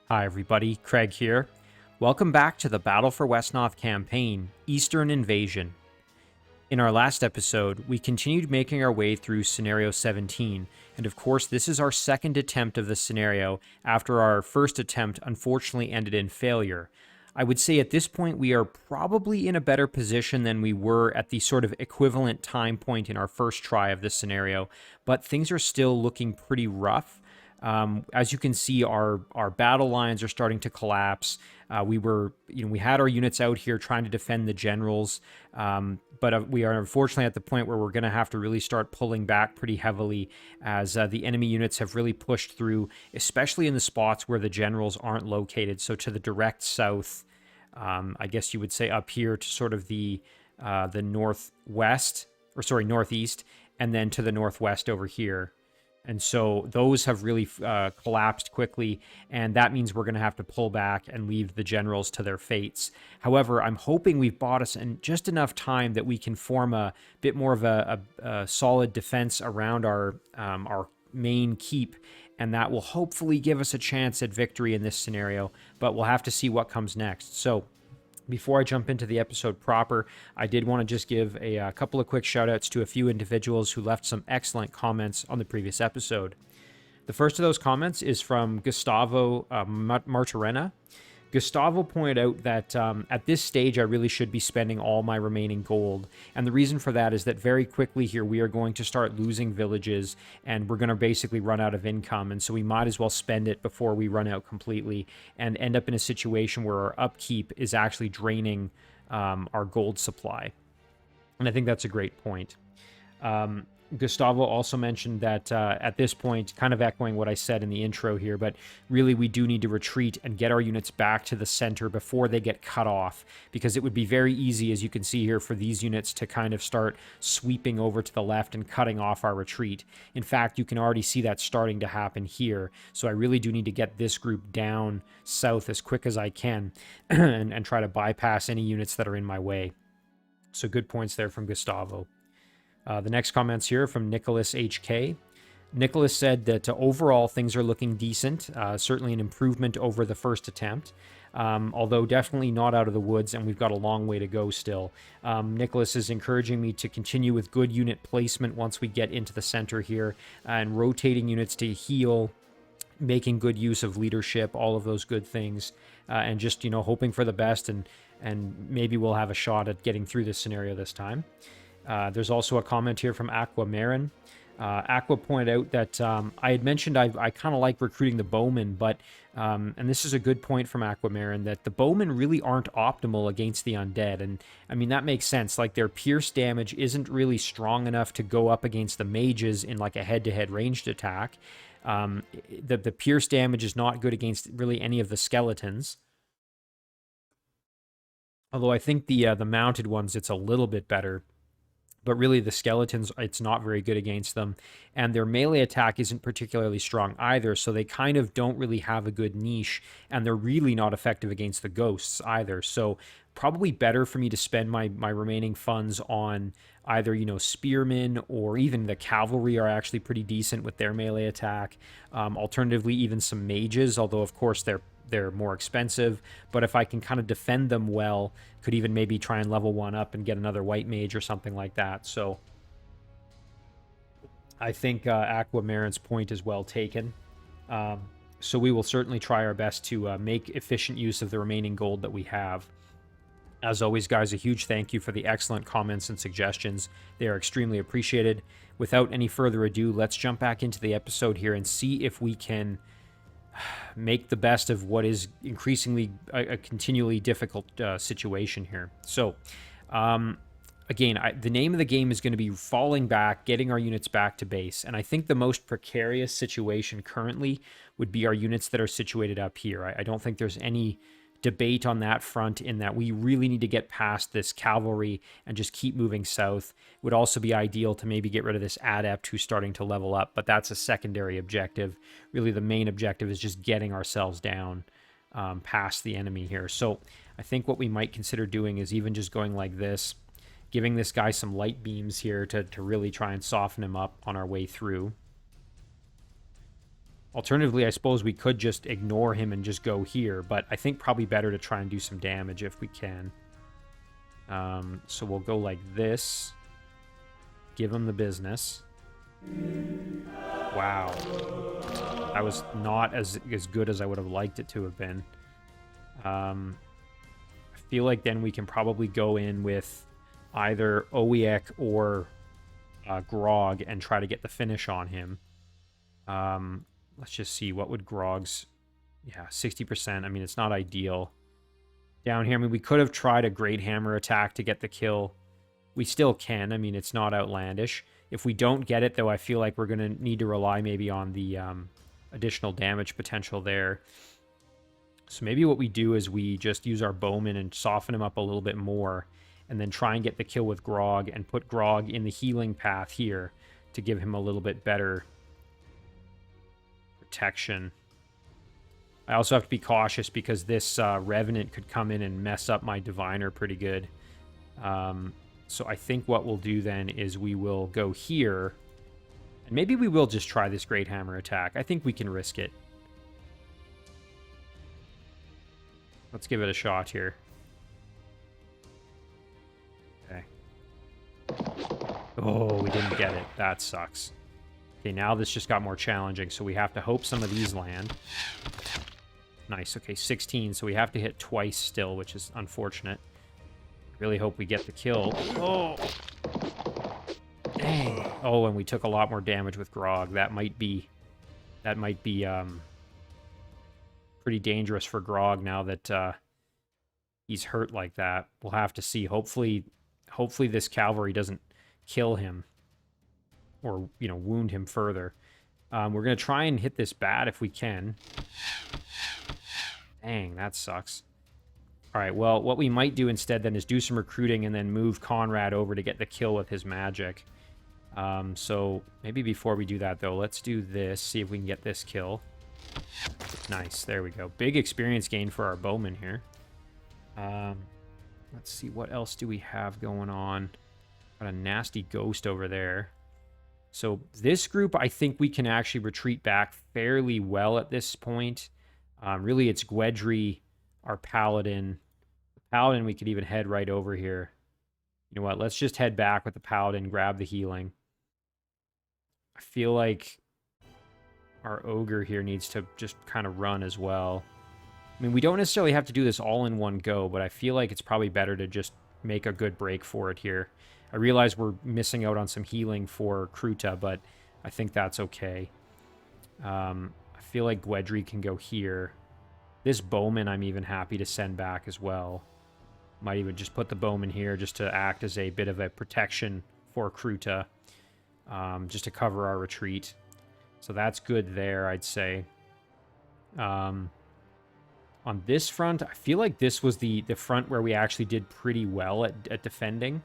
Hi everybody, Craig here. Welcome back to the Battle for Wesnoth campaign, Eastern Invasion. In our last episode, we continued making our way through Scenario 17, and of course this is our second attempt of the scenario after our first attempt unfortunately ended in failure. I would say at this point we are probably in a better position than we were at the sort of equivalent time point in our first try of this scenario, but things are still looking pretty rough. As you can see, our battle lines are starting to collapse. We had our units out here trying to defend the generals, but we are unfortunately at the point where we're going to have to really start pulling back pretty heavily as the enemy units have really pushed through, especially in the spots where the generals aren't located. So to the direct south, I guess you would say up here to sort of the northeast, and then to the northwest over here. And so those have really collapsed quickly, and that means we're going to have to pull back and leave the generals to their fates. However, I'm hoping we've bought us in just enough time that we can form a bit more of a solid defense around our main keep, and that will hopefully give us a chance at victory in this scenario, but we'll have to see what comes next. So before I jump into the episode proper, I did want to just give a couple of quick shout outs to a few individuals who left some excellent comments on the previous episode. The first of those comments is from Gustavo Martorena. Gustavo pointed out that at this stage I really should be spending all my remaining gold, and the reason for that is that very quickly here we are going to start losing villages and we're going to basically run out of income, and so we might as well spend it before we run out completely and end up in a situation where our upkeep is actually draining our gold supply. And I think that's a great point. Gustavo also mentioned that at this point, kind of echoing what I said in the intro here, but really we do need to retreat and get our units back to the center before they get cut off, because it would be very easy, as you can see here, for these units to kind of start sweeping over to the left and cutting off our retreat. In fact, you can already see that starting to happen here, so I really do need to get this group down south as quick as I can and try to bypass any units that are in my way. So good points there from Gustavo. The next comment's here from Nicholas HK. Nicholas said that overall things are looking decent, certainly an improvement over the first attempt, although definitely not out of the woods, and we've got a long way to go still. Nicholas is encouraging me to continue with good unit placement once we get into the center here, and rotating units to heal, making good use of leadership, all of those good things, and just, hoping for the best, and maybe we'll have a shot at getting through this scenario this time. There's also a comment here from Aquamarin. Aqua pointed out that I had mentioned I kind of like recruiting the bowmen, but, and this is a good point from Aquamarin, that the bowmen really aren't optimal against the undead. And I mean, that makes sense. Like, their pierce damage isn't really strong enough to go up against the mages in like a head-to-head ranged attack. The pierce damage is not good against really any of the skeletons. Although I think the mounted ones, it's a little bit better. But really the skeletons, it's not very good against them. And their melee attack isn't particularly strong either, so they kind of don't really have a good niche, and they're really not effective against the ghosts either. So probably better for me to spend my remaining funds on either, spearmen, or even the cavalry are actually pretty decent with their melee attack. Alternatively, even some mages, although of course they're more expensive, but if I can kind of defend them well, could even maybe try and level one up and get another white mage or something like that. So I think Aquamarin's point is well taken. So we will certainly try our best to make efficient use of the remaining gold that we have. As always, guys, a huge thank you for the excellent comments and suggestions. They are extremely appreciated. Without any further ado, let's jump back into the episode here and see if we can make the best of what is increasingly a continually difficult situation here. So, again, the name of the game is going to be falling back, getting our units back to base. And I think the most precarious situation currently would be our units that are situated up here. I don't think there's any debate on that front, in that we really need to get past this cavalry and just keep moving south. It would also be ideal to maybe get rid of this adept who's starting to level up, but that's a secondary objective. Really, the main objective is just getting ourselves down past the enemy here. So I think what we might consider doing is even just going like this, giving this guy some light beams here to really try and soften him up on our way through. Alternatively, I suppose we could just ignore him and just go here, but I think probably better to try and do some damage if we can. So we'll go like this. Give him the business. Wow. That was not as good as I would have liked it to have been. I feel like then we can probably go in with either Owiek or Grog and try to get the finish on him. Let's just see. What would Grog's... Yeah, 60%. I mean, it's not ideal. Down here, I mean, we could have tried a Great Hammer attack to get the kill. We still can. I mean, it's not outlandish. If we don't get it, though, I feel like we're going to need to rely maybe on the additional damage potential there. So maybe what we do is we just use our Bowman and soften him up a little bit more, and then try and get the kill with Grog and put Grog in the healing path here to give him a little bit better protection. I also have to be cautious because this Revenant could come in and mess up my Diviner pretty good. So I think what we'll do then is we will go here, and maybe we will just try this Great Hammer attack. I think we can risk it. Let's give it a shot here. Okay. Oh, we didn't get it. That sucks. Okay, now this just got more challenging, so we have to hope some of these land. Nice, okay, 16, so we have to hit twice still, which is unfortunate. Really hope we get the kill. Oh! Dang. Oh, and we took a lot more damage with Grog. That might be pretty dangerous for Grog now that he's hurt like that. We'll have to see. Hopefully this cavalry doesn't kill him or, you know, wound him further. We're going to try and hit this bat if we can. Dang, that sucks. All right, well, what we might do instead then is do some recruiting and then move Konrad over to get the kill with his magic. So maybe before we do that, though, let's do this, see if we can get this kill. Nice, there we go. Big experience gain for our bowman here. Let's see, what else do we have going on? Got a nasty ghost over there. So this group, I think we can actually retreat back fairly well at this point. Really, it's Gwedry, our paladin. The paladin, we could even head right over here. You know what? Let's just head back with the paladin, grab the healing. I feel like our ogre here needs to just kind of run as well. I mean, we don't necessarily have to do this all in one go, but I feel like it's probably better to just make a good break for it here. I realize we're missing out on some healing for Kruta, but I think that's okay. I feel like Gwedry can go here. This bowman I'm even happy to send back as well. Might even just put the bowman here just to act as a bit of a protection for Kruta. Just to cover our retreat. So that's good there, I'd say. On this front, I feel like this was the front where we actually did pretty well at defending.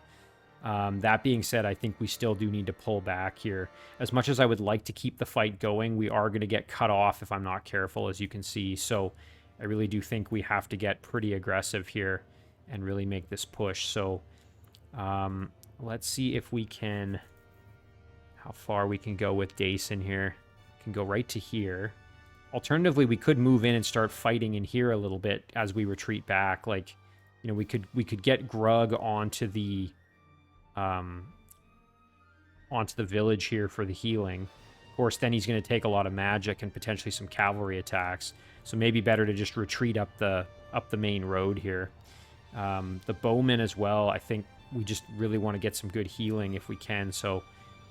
That being said, I think we still do need to pull back here. As much as I would like to keep the fight going, we are going to get cut off if I'm not careful, as you can see. So I really do think we have to get pretty aggressive here and really make this push. So let's see if we can... how far we can go with Dason here. Can go right to here. Alternatively, we could move in and start fighting in here a little bit as we retreat back. Like, you know, we could get Grug onto the village here for the healing. Of course, then he's going to take a lot of magic and potentially some cavalry attacks. So maybe better to just retreat up the main road here. The bowman as well. I think we just really want to get some good healing if we can. So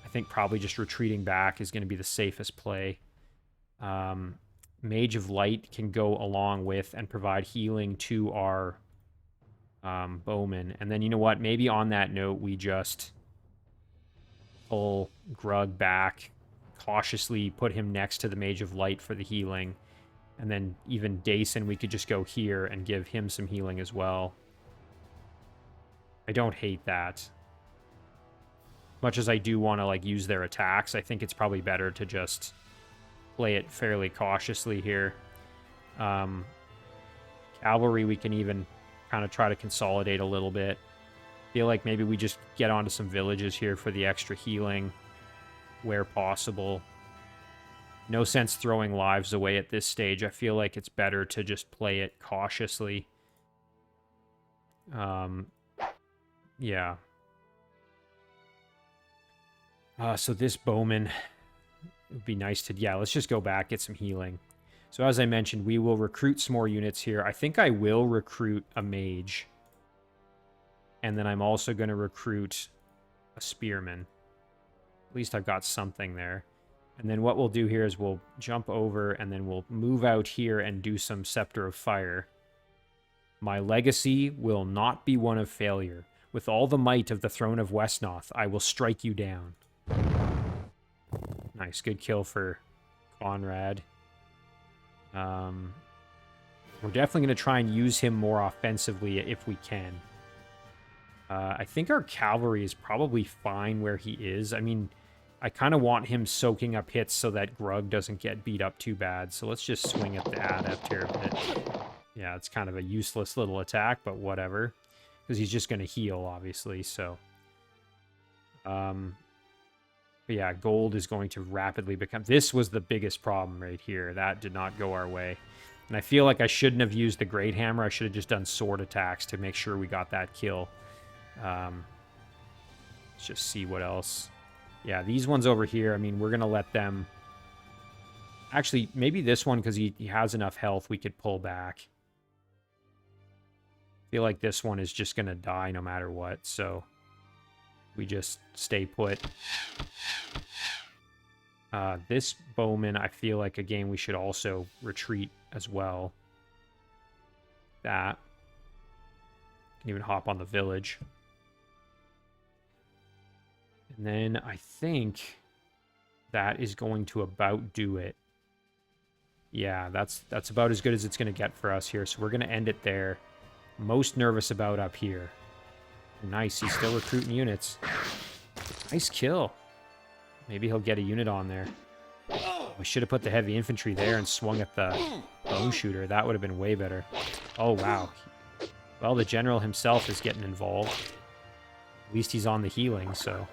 I think probably just retreating back is going to be the safest play. Mage of Light can go along with and provide healing to our bowman. And then, you know what? Maybe on that note, we just pull Grug back, cautiously put him next to the Mage of Light for the healing. And then even Dason, we could just go here and give him some healing as well. I don't hate that. Much as I do want to like use their attacks, I think it's probably better to just play it fairly cautiously here. Cavalry, we can even kind of try to consolidate a little bit. Feel like maybe we just get onto some villages here for the extra healing where possible. No sense throwing lives away at this stage. I feel like it's better to just play it cautiously. Yeah. So this bowman, it would be nice to... Yeah, let's just go back, get some healing. So as I mentioned, we will recruit some more units here. I think I will recruit a mage. And then I'm also going to recruit a spearman. At least I've got something there. And then what we'll do here is we'll jump over and then we'll move out here and do some Scepter of Fire. My legacy will not be one of failure. With all the might of the throne of Wesnoth, I will strike you down. Nice, good kill for Konrad. We're definitely going to try and use him more offensively if we can. I think our cavalry is probably fine where he is. I mean... I kind of want him soaking up hits so that Grug doesn't get beat up too bad. So let's just swing at the adept here a bit. Yeah, it's kind of a useless little attack, but whatever. Because he's just going to heal, obviously, so... But yeah, gold is going to rapidly become... This was the biggest problem right here. That did not go our way. And I feel like I shouldn't have used the Great Hammer. I should have just done sword attacks to make sure we got that kill. Let's just see what else... Yeah, these ones over here, I mean, we're going to let them... Actually, maybe this one, because he has enough health, we could pull back. I feel like this one is just going to die no matter what, so... We just stay put. This bowman, I feel like, again, we should also retreat as well. That. Can even hop on the village. And then I think that is going to about do it. Yeah, that's about as good as it's going to get for us here. So we're going to end it there. Most nervous about up here. Nice, he's still recruiting units. Nice kill. Maybe he'll get a unit on there. We should have put the heavy infantry there and swung at the bone shooter. That would have been way better. Oh, wow. Well, the general himself is getting involved. At least he's on the healing, so...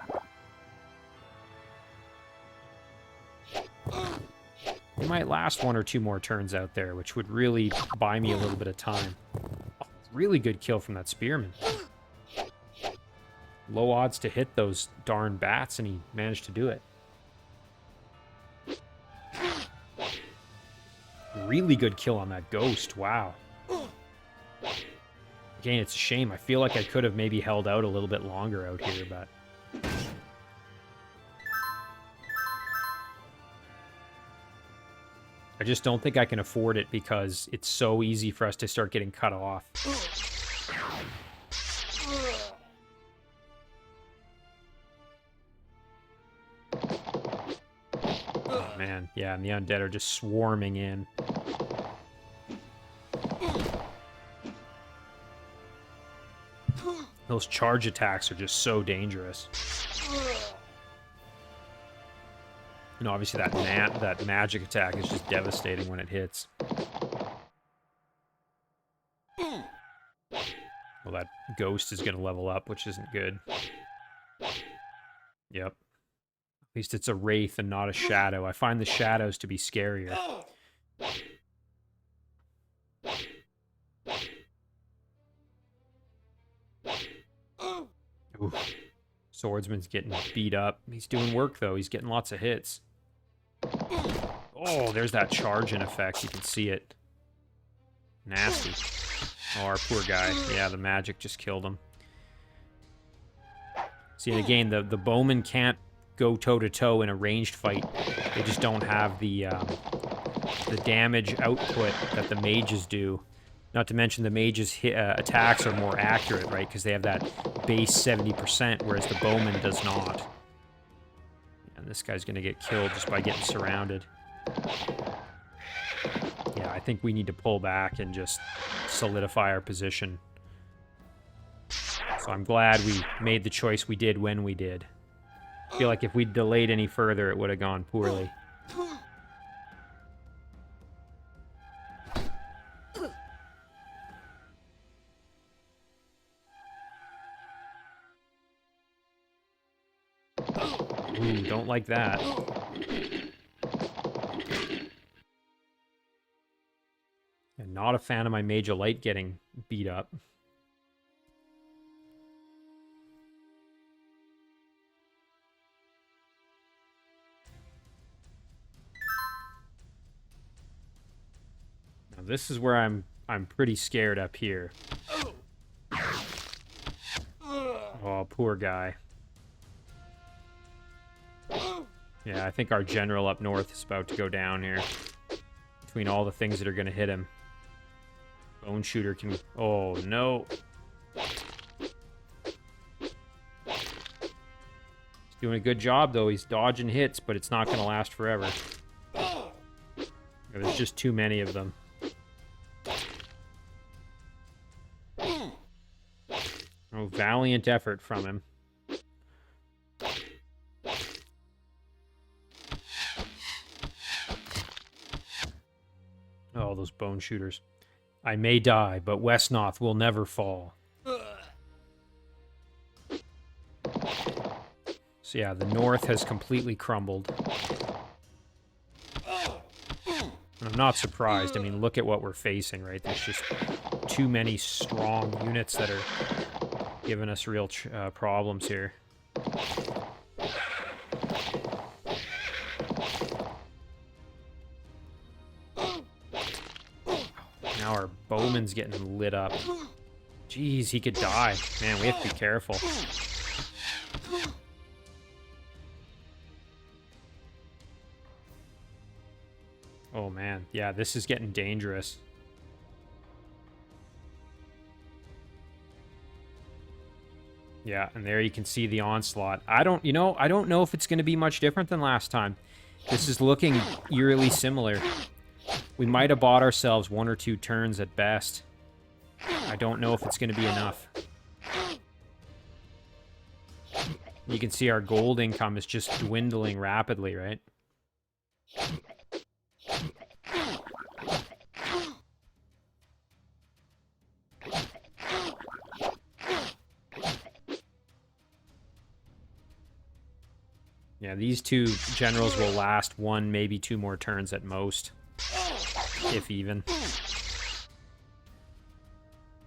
He might last 1 or 2 more turns out there, which would really buy me a little bit of time. Oh, really good kill from that spearman. Low odds to hit those darn bats, and he managed to do it. Really good kill on that ghost, wow. Again, it's a shame. I feel like I could have maybe held out a little bit longer out here, but... I just don't think I can afford it because it's so easy for us to start getting cut off. Oh, man. Yeah, and the undead are just swarming in. Those charge attacks are just so dangerous. And obviously that magic attack is just devastating when it hits. Well, that ghost is going to level up, which isn't good. Yep. At least it's a wraith and not a shadow. I find the shadows to be scarier. Ooh. Swordsman's getting beat up. He's doing work, though. He's getting lots of hits. Oh, there's that charge in effect. You can see it. Nasty. Oh, our poor guy. Yeah, the magic just killed him. See, and again, the bowmen can't go toe-to-toe in a ranged fight. They just don't have the damage output that the mages do. Not to mention the mages' attacks are more accurate, right? Because they have that base 70%, whereas the bowman does not. And this guy's going to get killed just by getting surrounded. Yeah, I think we need to pull back and just solidify our position. So I'm glad we made the choice we did when we did. I feel like if we'd delayed any further, it would have gone poorly. Ooh, don't like that. And not a fan of my Mage of Light getting beat up. Now this is where I'm pretty scared up here. Oh, poor guy. Yeah, I think our general up north is about to go down here. Between all the things that are going to hit him. Bone Shooter can... Oh, no. He's doing a good job, though. He's dodging hits, but it's not going to last forever. There's just too many of them. Oh, valiant effort from him. Oh, those Bone Shooters. I may die, but Wesnoth will never fall. So yeah, the north has completely crumbled. I'm not surprised. I mean, look at what we're facing, right? There's just too many strong units that are giving us real problems here. Now our bowman's getting lit up. Jeez, he could die. Man, we have to be careful. Oh man, yeah, this is getting dangerous. Yeah, and there you can see the onslaught. I don't know if it's going to be much different than last time. This is looking eerily similar. We might have bought ourselves 1 or 2 turns at best. I don't know if it's going to be enough. You can see our gold income is just dwindling rapidly, right? Yeah, these 2 generals will last 1, maybe 2 more turns at most. If even. Because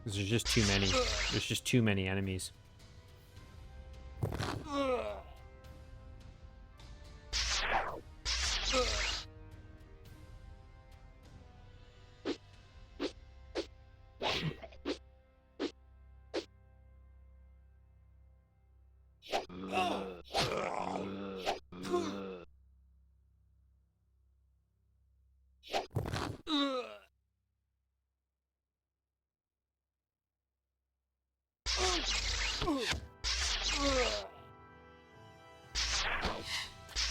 there's just too many. There's just too many enemies.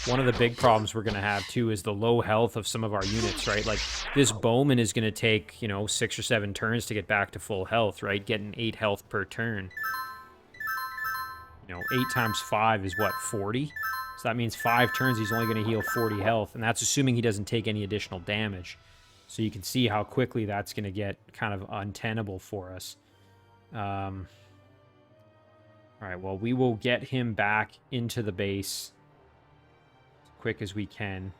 One of the big problems we're going to have, too, is the low health of some of our units, right? Like, this bowman is going to take, 6 or 7 turns to get back to full health, right? Getting 8 health per turn. 8 times 5 is, what, 40? So that means 5 turns he's only going to heal 40 health, and that's assuming he doesn't take any additional damage. So you can see how quickly that's going to get kind of untenable for us. All right, well, we will get him back into the base quick as we can.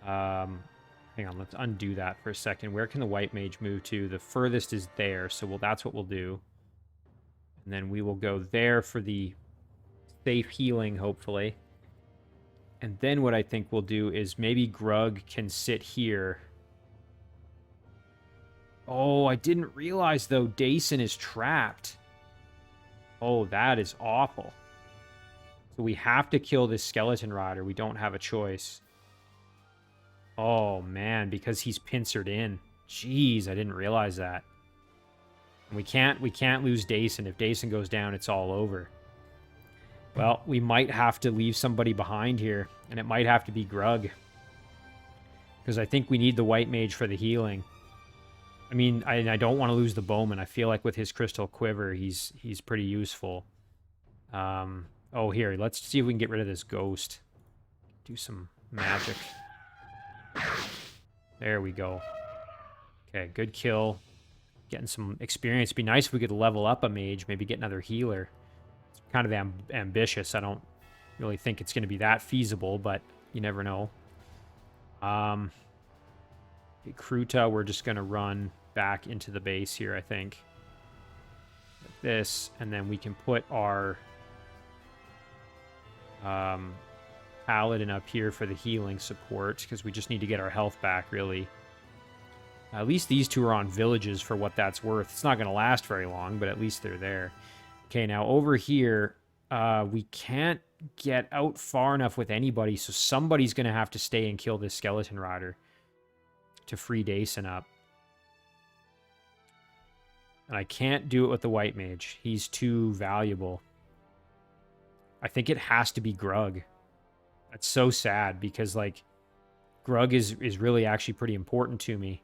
Hang on, let's undo that for a second. Where can the white mage move to? The furthest is there, so that's what we'll do. And then we will go there for the safe healing, hopefully. And then what I think we'll do is maybe Grug can sit here. Oh, I didn't realize, though, Dason is trapped. Oh, that is awful. So we have to kill this skeleton rider. We don't have a choice. Oh, man, because he's pincered in. Jeez, I didn't realize that. And we can't lose Dason. If Dason goes down, it's all over. Well, we might have to leave somebody behind here, and it might have to be Grug. Because I think we need the white mage for the healing. I mean, I don't want to lose the bowman. I feel like with his crystal quiver, he's pretty useful. Oh, here, let's see if we can get rid of this ghost. Do some magic. There we go. Okay, good kill. Getting some experience. It'd be nice if we could level up a mage, maybe get another healer. It's kind of ambitious. I don't really think it's going to be that feasible, but you never know. Okay, Kruta, we're just going to run back into the base here, I think. Like this, and then we can put our Paladin up here for the healing support, because we just need to get our health back, really. At least these two are on villages for what that's worth. It's not going to last very long, but at least they're there. Okay, now over here, we can't get out far enough with anybody, so somebody's going to have to stay and kill this Skeleton Rider to free Dason up. And I can't do it with the White Mage. He's too valuable. I think it has to be Grug. That's so sad, because, like, Grug is really actually pretty important to me.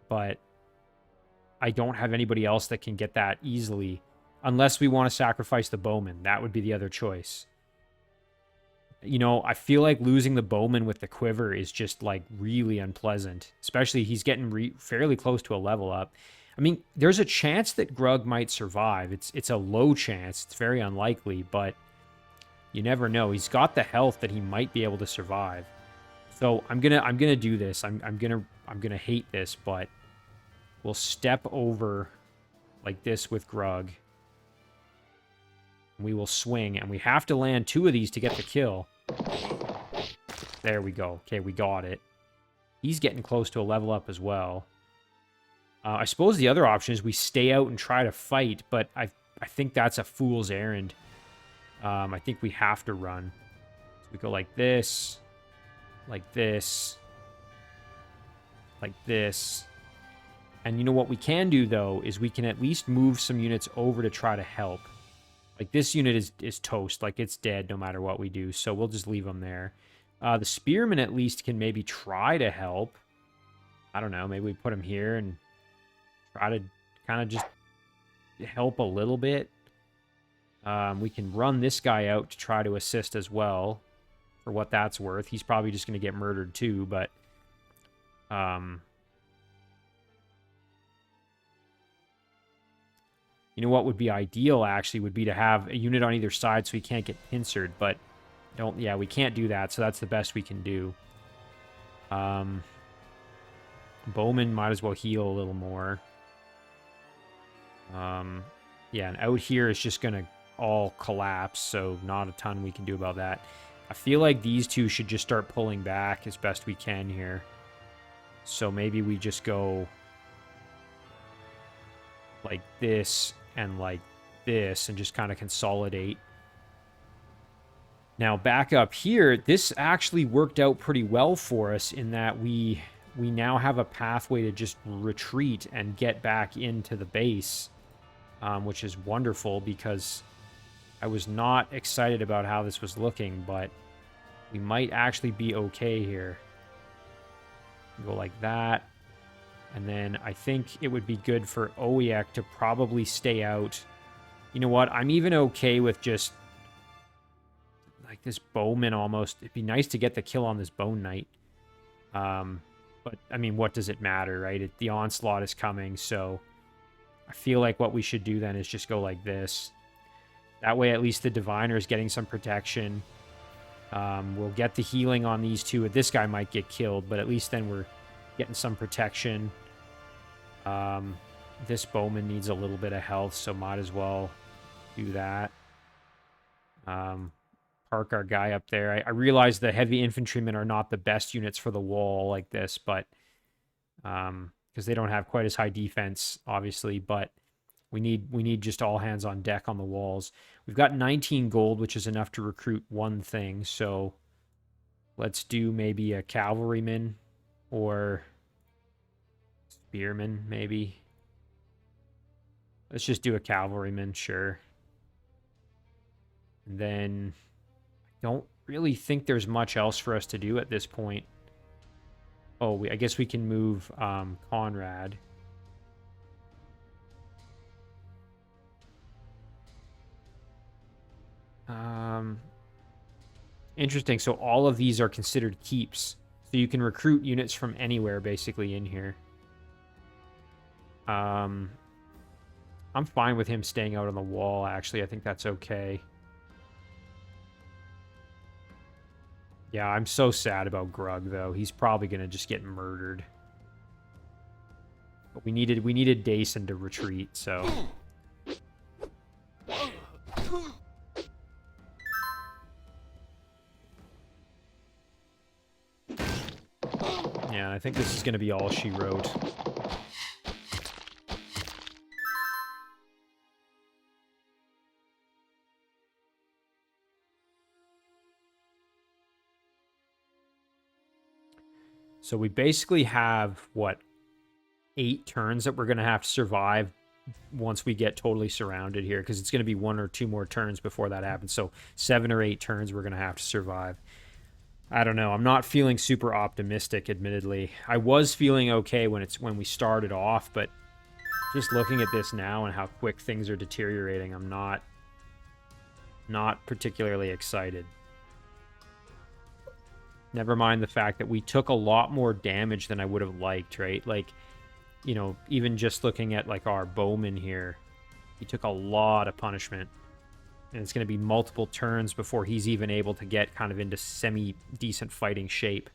But I don't have anybody else that can get that easily. Unless we want to sacrifice the Bowman. That would be the other choice. You know, I feel like losing the Bowman with the Quiver is just, like, really unpleasant. Especially he's getting fairly close to a level up. I mean, there's a chance that Grug might survive. It's a low chance. It's very unlikely, but you never know. He's got the health that he might be able to survive. So I'm gonna do this. I'm gonna hate this, but we'll step over like this with Grug. We will swing, and we have to land 2 of these to get the kill. There we go. Okay, we got it. He's getting close to a level up as well. I suppose the other option is we stay out and try to fight, but I think that's a fool's errand. I think we have to run. So we go like this, like this, like this. And you know what we can do, though, is we can at least move some units over to try to help. Like, this unit is toast. Like, it's dead no matter what we do, so we'll just leave them there. The Spearman at least can maybe try to help. I don't know, maybe we put him here and try to kind of just help a little bit. We can run this guy out to try to assist as well, for what that's worth. He's probably just going to get murdered too, but you know what would be ideal, actually, would be to have a unit on either side so he can't get pincered, but yeah, we can't do that, so that's the best we can do. Bowman might as well heal a little more. Yeah, and out here is just going to all collapse, so not a ton we can do about that. I feel like these two should just start pulling back as best we can here. So maybe we just go like this and like this and just kind of consolidate. Now, back up here, this actually worked out pretty well for us in that we now have a pathway to just retreat and get back into the base, which is wonderful because I was not excited about how this was looking, but we might actually be okay here. Go like that. And then I think it would be good for Owiek to probably stay out. You know what? I'm even okay with just like this Bowman almost. It'd be nice to get the kill on this Bone Knight. But, I mean, what does it matter, right? The onslaught is coming, so I feel like what we should do then is just go like this. That way, at least the Diviner is getting some protection. We'll get the healing on these two. This guy might get killed, but at least then we're getting some protection. This Bowman needs a little bit of health, so might as well do that. Park our guy up there. I realize the heavy infantrymen are not the best units for the wall like this, but because they don't have quite as high defense, obviously, but we need just all hands on deck on the walls. We've got 19 gold, which is enough to recruit one thing, so let's do maybe a cavalryman or spearman, maybe. Let's just do a cavalryman, sure. And then I don't really think there's much else for us to do at this point. Oh, I guess we can move Konrad. Interesting. So all of these are considered keeps. So you can recruit units from anywhere, basically, in here. I'm fine with him staying out on the wall, actually. I think that's okay. Yeah, I'm so sad about Grug, though. He's probably going to just get murdered. But we needed Dason to retreat, so... Yeah, I think this is going to be all she wrote. So we basically have, what, 8 turns that we're going to have to survive once we get totally surrounded here, because it's going to be 1 or 2 more turns before that happens. So 7 or 8 turns we're going to have to survive. I don't know. I'm not feeling super optimistic, admittedly. I was feeling okay when we started off, but just looking at this now and how quick things are deteriorating, I'm not particularly excited. Never mind the fact that we took a lot more damage than I would have liked, right? Like, you know, even just looking at, like, our bowman here, he took a lot of punishment. And it's going to be multiple turns before he's even able to get kind of into semi-decent fighting shape.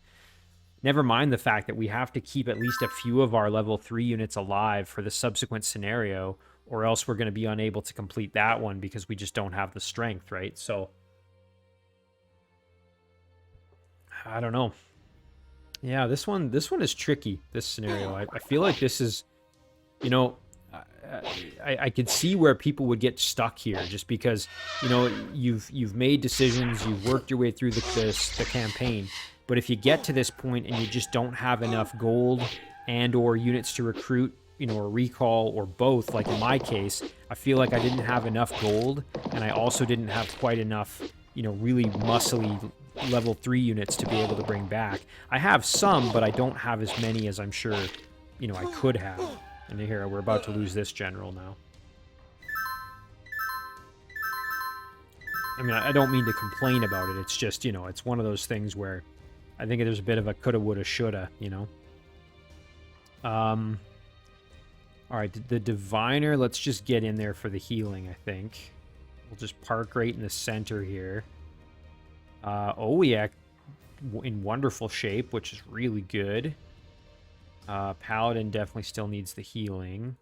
Never mind the fact that we have to keep at least a few of our level 3 units alive for the subsequent scenario, or else we're going to be unable to complete that one because we just don't have the strength, right? So, I don't know. Yeah, this one is tricky, this scenario. I feel like this is, you know, I could see where people would get stuck here just because, you know, you've made decisions, you've worked your way through the campaign, but if you get to this point and you just don't have enough gold and or units to recruit, you know, or recall or both, like in my case, I feel like I didn't have enough gold and I also didn't have quite enough, you know, really muscly level 3 units to be able to bring back. I have some, but I don't have as many as I'm sure, you know, I could have. And here, we're about to lose this general now. I mean, I don't mean to complain about it. It's just, you know, it's one of those things where I think there's a bit of a coulda, woulda, shoulda, you know? All right, the Diviner, let's just get in there for the healing, I think. We'll just park right in the center here. Owiak in wonderful shape, which is really good. Paladin definitely still needs the healing.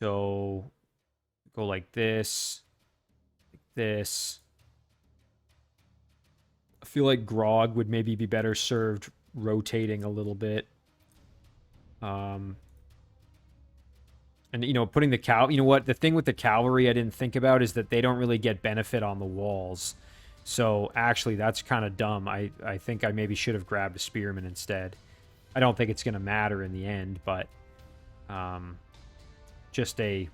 So, go like this. Like this. I feel like Grog would maybe be better served rotating a little bit. And, you know, putting the you know what? The thing with the cavalry I didn't think about is that they don't really get benefit on the walls. So, actually, that's kind of dumb. I think I maybe should have grabbed a spearman instead. I don't think it's going to matter in the end, but just a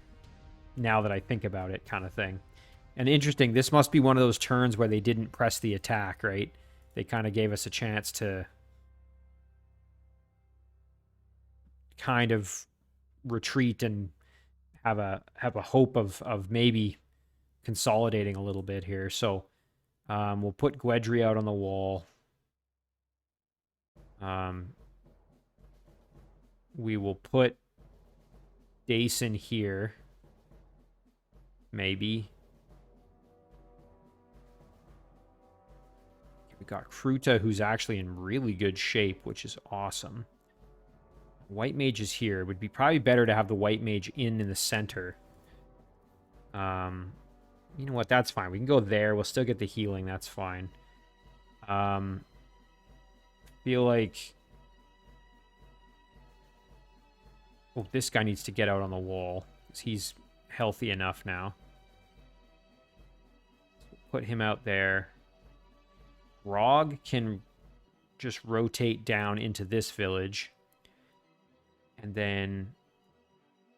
now that I think about it kind of thing. And interesting, this must be one of those turns where they didn't press the attack, right? They kind of gave us a chance to kind of retreat and have a hope of maybe consolidating a little bit here. So we'll put Gwedri out on the wall. We will put Dason here. Maybe. We got Kruta, who's actually in really good shape, which is awesome. White Mage is here. It would be probably better to have the White Mage in the center. You know what? That's fine. We can go there. We'll still get the healing. That's fine. Feel like... Oh, this guy needs to get out on the wall. He's healthy enough now. Put him out there. Grog can just rotate down into this village. And then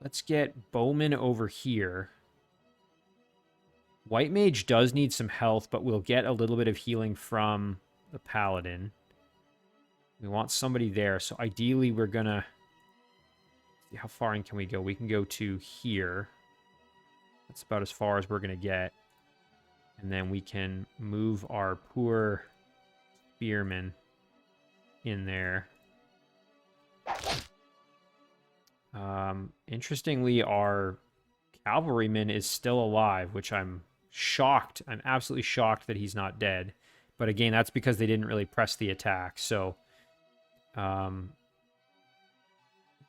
let's get Bowman over here. White Mage does need some health, but we'll get a little bit of healing from the Paladin. We want somebody there, so ideally we're gonna... How far in can we go? We can go to here. That's about as far as we're going to get. And then we can move our poor spearmen in there. Interestingly, our cavalryman is still alive, which I'm shocked. I'm absolutely shocked that he's not dead. But again, that's because they didn't really press the attack. So,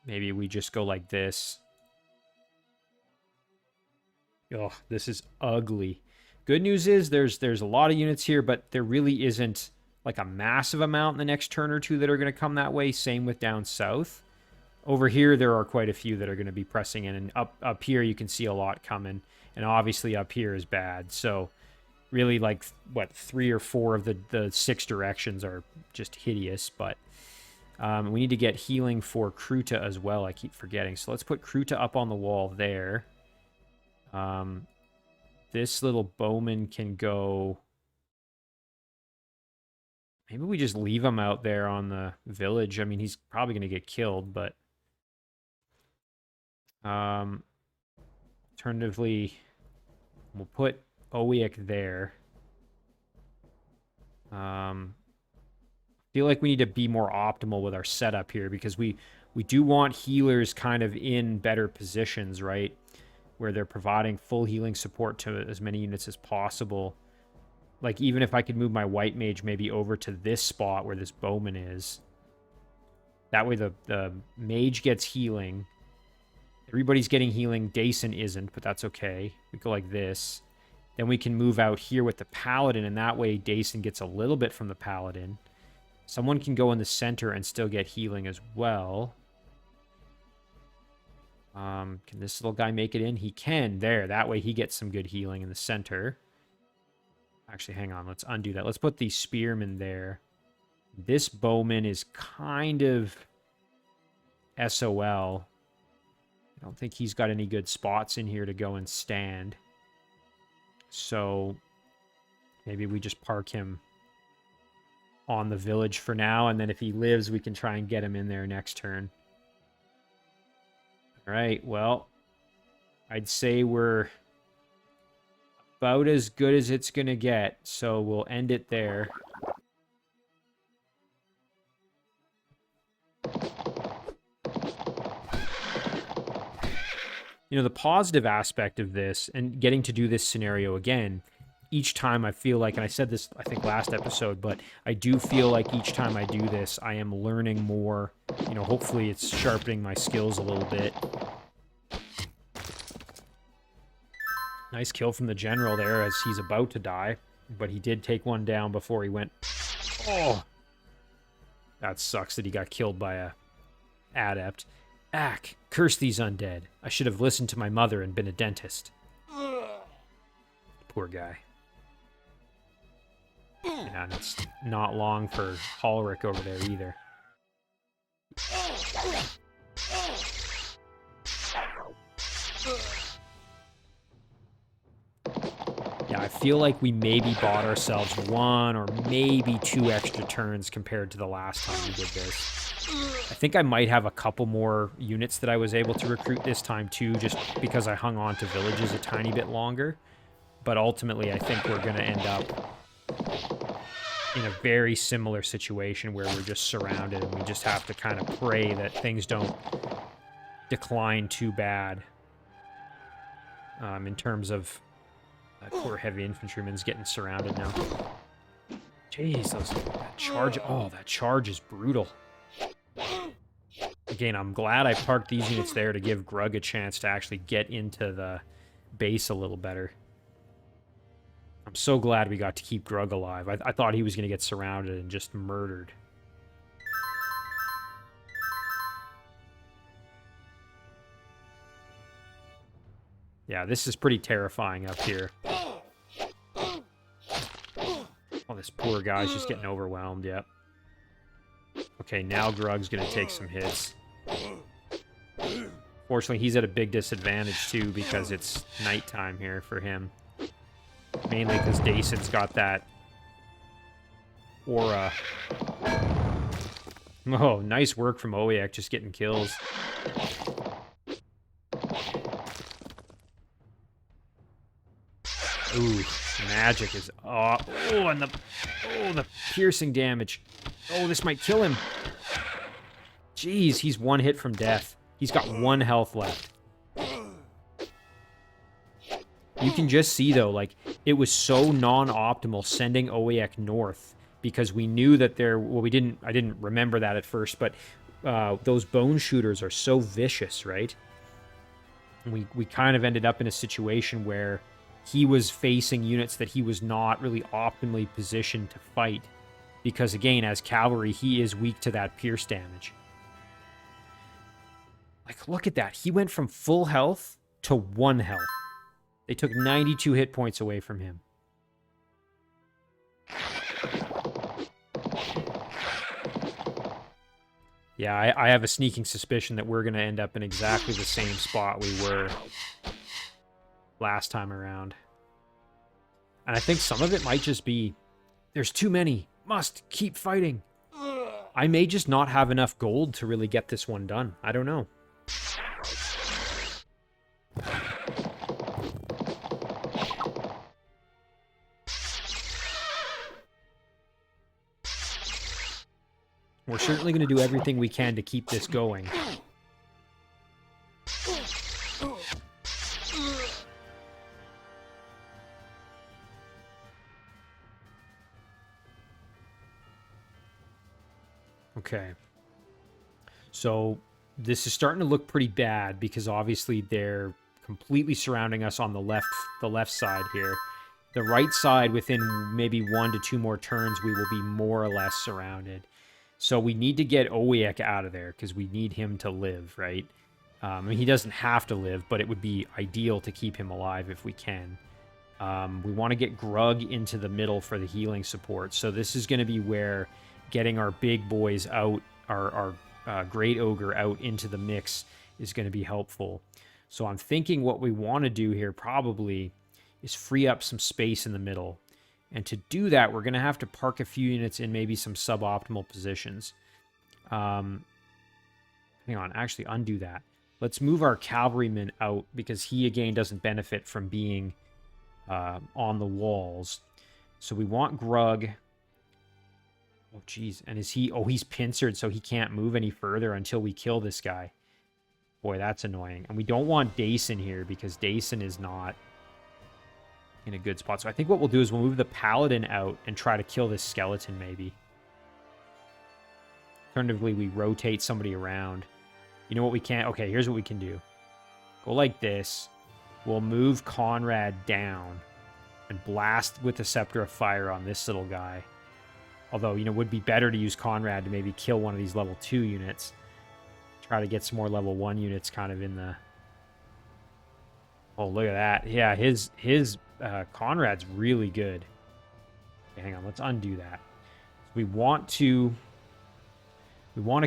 maybe we just go like this. Oh, this is ugly. Good news is there's a lot of units here, but there really isn't like a massive amount in the next turn or two that are going to come that way. Same with down south. Over here, there are quite a few that are going to be pressing in. And up here, you can see a lot coming. And obviously up here is bad. So really, like, what, 3 or 4 of the 6 directions are just hideous. But we need to get healing for Kruta as well. I keep forgetting. So let's put Kruta up on the wall there. This little bowman can go... Maybe we just leave him out there on the village. I mean, he's probably going to get killed, but... Alternatively, we'll put Owiek there. Feel like we need to be more optimal with our setup here, because we do want healers kind of in better positions, right? Where they're providing full healing support to as many units as possible. Like, even if I could move my white mage maybe over to this spot where this bowman is. That way the mage gets healing. Everybody's getting healing. Dason isn't, but that's okay. We go like this. Then we can move out here with the paladin, and that way Dason gets a little bit from the paladin. Someone can go in the center and still get healing as well. Can this little guy make it in? He can. There. That way he gets some good healing in the center. Actually, hang on. Let's undo that. Let's put the spearmen there. This bowman is kind of SOL. I don't think he's got any good spots in here to go and stand. So maybe we just park him on the village for now, and then if he lives, we can try and get him in there next turn. All right, well, I'd say we're about as good as it's going to get, so we'll end it there. You know, the positive aspect of this, and getting to do this scenario again, each time I feel like, and I said this, I think, last episode, but I do feel like each time I do this, I am learning more. You know, hopefully it's sharpening my skills a little bit. Nice kill from the general there as he's about to die, but he did take one down before he went. Oh! That sucks that he got killed by a adept. Ack, curse these undead. I should have listened to my mother and been a dentist. Poor guy. Yeah, and it's not long for Halric over there either. Yeah, I feel like we maybe bought ourselves 1 or maybe 2 extra turns compared to the last time we did this. I think I might have a couple more units that I was able to recruit this time too, just because I hung on to villages a tiny bit longer. But ultimately, I think we're going to end up in a very similar situation where we're just surrounded and we just have to kind of pray that things don't decline too bad. In terms of that poor heavy infantryman's getting surrounded now. Jeez, that charge. Oh, that charge is brutal. Again, I'm glad I parked these units there to give Grug a chance to actually get into the base a little better. I'm so glad we got to keep Grug alive. I thought he was going to get surrounded and just murdered. Yeah, this is pretty terrifying up here. Oh, this poor guy's just getting overwhelmed, yep. Okay, now Grug's going to take some hits. Fortunately, he's at a big disadvantage, too, because it's nighttime here for him. Mainly because Dason's got that aura. Oh, nice work from Owiek, just getting kills. Ooh, magic is... Oh, and the piercing damage. Oh, this might kill him. Jeez, he's 1 hit from death. He's got 1 health left. You can just see, though, like, it was so non-optimal sending Owiek north because we knew that there... Well, I didn't remember that at first, but those bone shooters are so vicious, right? We kind of ended up in a situation where he was facing units that he was not really optimally positioned to fight. Because again, as cavalry, he is weak to that pierce damage. Like, look at that. He went from full health to 1 health. They took 92 hit points away from him. Yeah, I have a sneaking suspicion that we're going to end up in exactly the same spot we were last time around. And I think some of it might just be, there's too many. Must keep fighting. I may just not have enough gold to really get this one done. I don't know. We're certainly going to do everything we can to keep this going. Okay. So this is starting to look pretty bad because obviously they're completely surrounding us on the left side here. The right side, within maybe 1 to 2 more turns, we will be more or less surrounded. So we need to get Owiek out of there because we need him to live, right? I mean, he doesn't have to live, but it would be ideal to keep him alive if we can. We want to get Grug into the middle for the healing support. So this is going to be where getting our big boys out, our Great Ogre out into the mix is going to be helpful. So I'm thinking what we want to do here probably is free up some space in the middle. And to do that, we're going to have to park a few units in maybe some suboptimal positions. Hang on, actually undo that. Let's move our cavalryman out because he, again, doesn't benefit from being on the walls. So we want Grug. Oh, geez. And is he... Oh, he's pincered, so he can't move any further until we kill this guy. Boy, that's annoying. And we don't want Dason here because Dason is not in a good spot. So I think what we'll do is we'll move the Paladin out and try to kill this skeleton, maybe. Alternatively, we rotate somebody around. You know what we can... Okay, here's what we can do. Go like this. We'll move Konrad down and blast with the Scepter of Fire on this little guy. Although, you know, it would be better to use Konrad to maybe kill one of these level 2 units. Try to get some more level 1 units kind of in the... Oh, look at that. Yeah, his Konrad's really good. Okay, hang on, let's undo that. We want to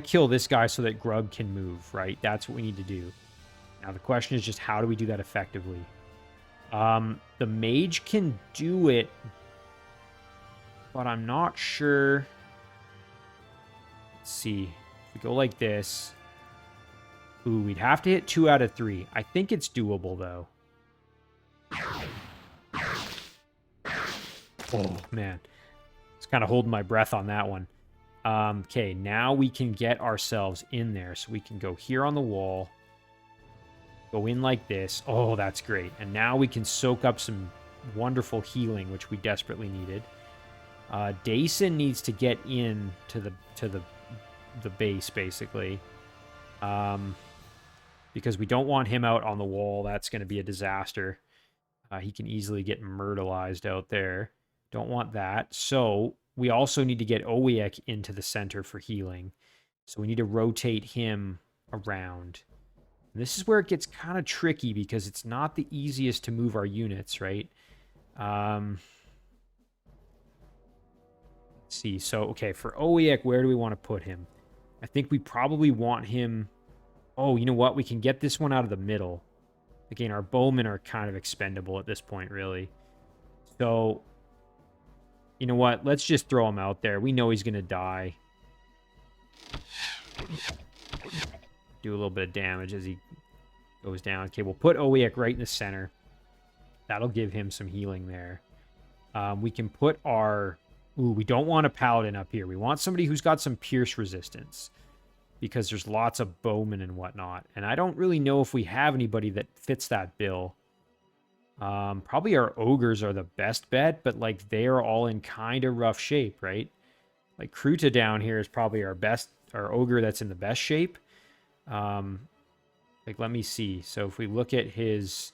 kill this guy so that Grug can move, right? That's what we need to do. Now, the question is just how do we do that effectively? The mage can do it, but I'm not sure. Let's see. If we go like this. Ooh, we'd have to hit 2 out of 3. I think it's doable, though. Oh, man. Just kind of holding my breath on that one. Okay, now we can get ourselves in there. So we can go here on the wall. Go in like this. Oh, that's great. And now we can soak up some wonderful healing, which we desperately needed. Dason needs to get in to the base, basically. Because we don't want him out on the wall. That's going to be a disaster. He can easily get myrtleized out there. Don't want that. So we also need to get Owiek into the center for healing. So we need to rotate him around. And this is where it gets kind of tricky because it's not the easiest to move our units, right? Let's see. So, okay, for Owiek, where do we want to put him? I think we probably want him... Oh, you know what? We can get this one out of the middle. Again, our bowmen are kind of expendable at this point, really. So, you know what? Let's just throw him out there. We know he's going to die. Do a little bit of damage as he goes down. Okay, we'll put Owiek right in the center. That'll give him some healing there. We can put our... Ooh, we don't want a paladin up here. We want somebody who's got some pierce resistance. Because there's lots of bowmen and whatnot. And I don't really know if we have anybody that fits that bill. Probably our ogres are the best bet, but like they are all in kind of rough shape, right? Like Kruta down here is probably our best or ogre that's in the best shape. Like, let me see. So if we look at his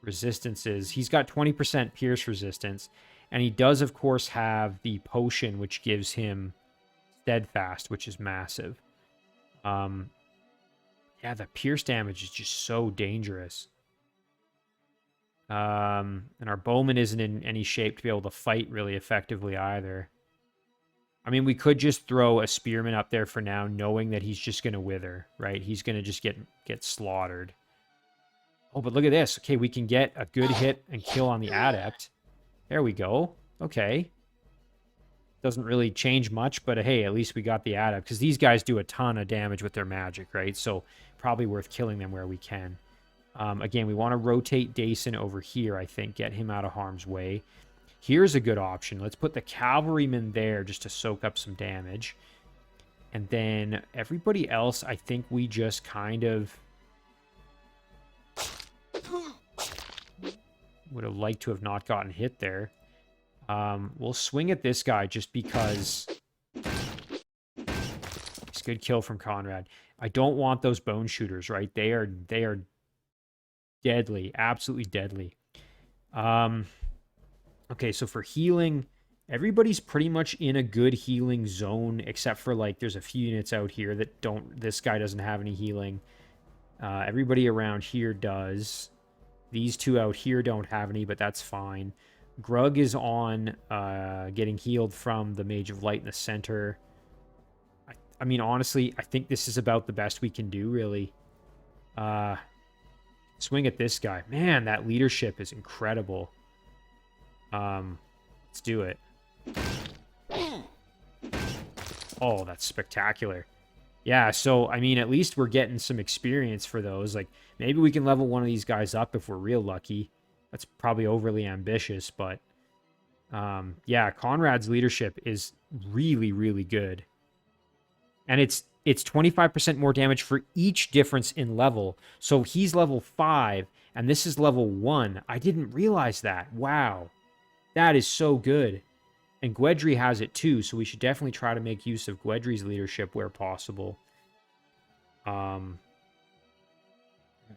resistances, he's got 20% pierce resistance, and he does, of course, have the potion, which gives him steadfast, which is massive. Yeah, the pierce damage is just so dangerous. And our bowman isn't in any shape to be able to fight really effectively either. I mean, we could just throw a spearman up there for now, knowing that he's just going to wither, right? He's going to just get slaughtered. Oh, but look at this. Okay, we can get a good hit and kill on the adept. There we go. Okay. Doesn't really change much, but hey, at least we got the adept, because these guys do a ton of damage with their magic, right? So probably worth killing them where we can. Again, we want to rotate Dason over here, I think, get him out of harm's way. Here's a good option. Let's put the cavalryman there just to soak up some damage. And then everybody else, I think we just kind of would have liked to have not gotten hit there. We'll swing at this guy just because it's a good kill from Konrad. I don't want those bone shooters, right? They are deadly, absolutely deadly. Okay, so for healing, everybody's pretty much in a good healing zone, except for, like, there's a few units out here that don't, this guy doesn't have any healing. Everybody around here does. These two out here don't have any, but that's fine. Grug is on getting healed from the Mage of Light in the center. I mean, honestly, I think this is about the best we can do, really. Swing at this guy. Man, that leadership is incredible. Let's do it. Oh, that's spectacular. Yeah, so, I mean, at least we're getting some experience for those. Like, maybe we can level one of these guys up if we're real lucky. That's probably overly ambitious, but... yeah, Konrad's leadership is really, really good. And it's 25% more damage for each difference in level. So he's level 5, and this is level 1. I didn't realize that. Wow. That is so good. And Gwedry has it too, so we should definitely try to make use of Gwedry's leadership where possible. I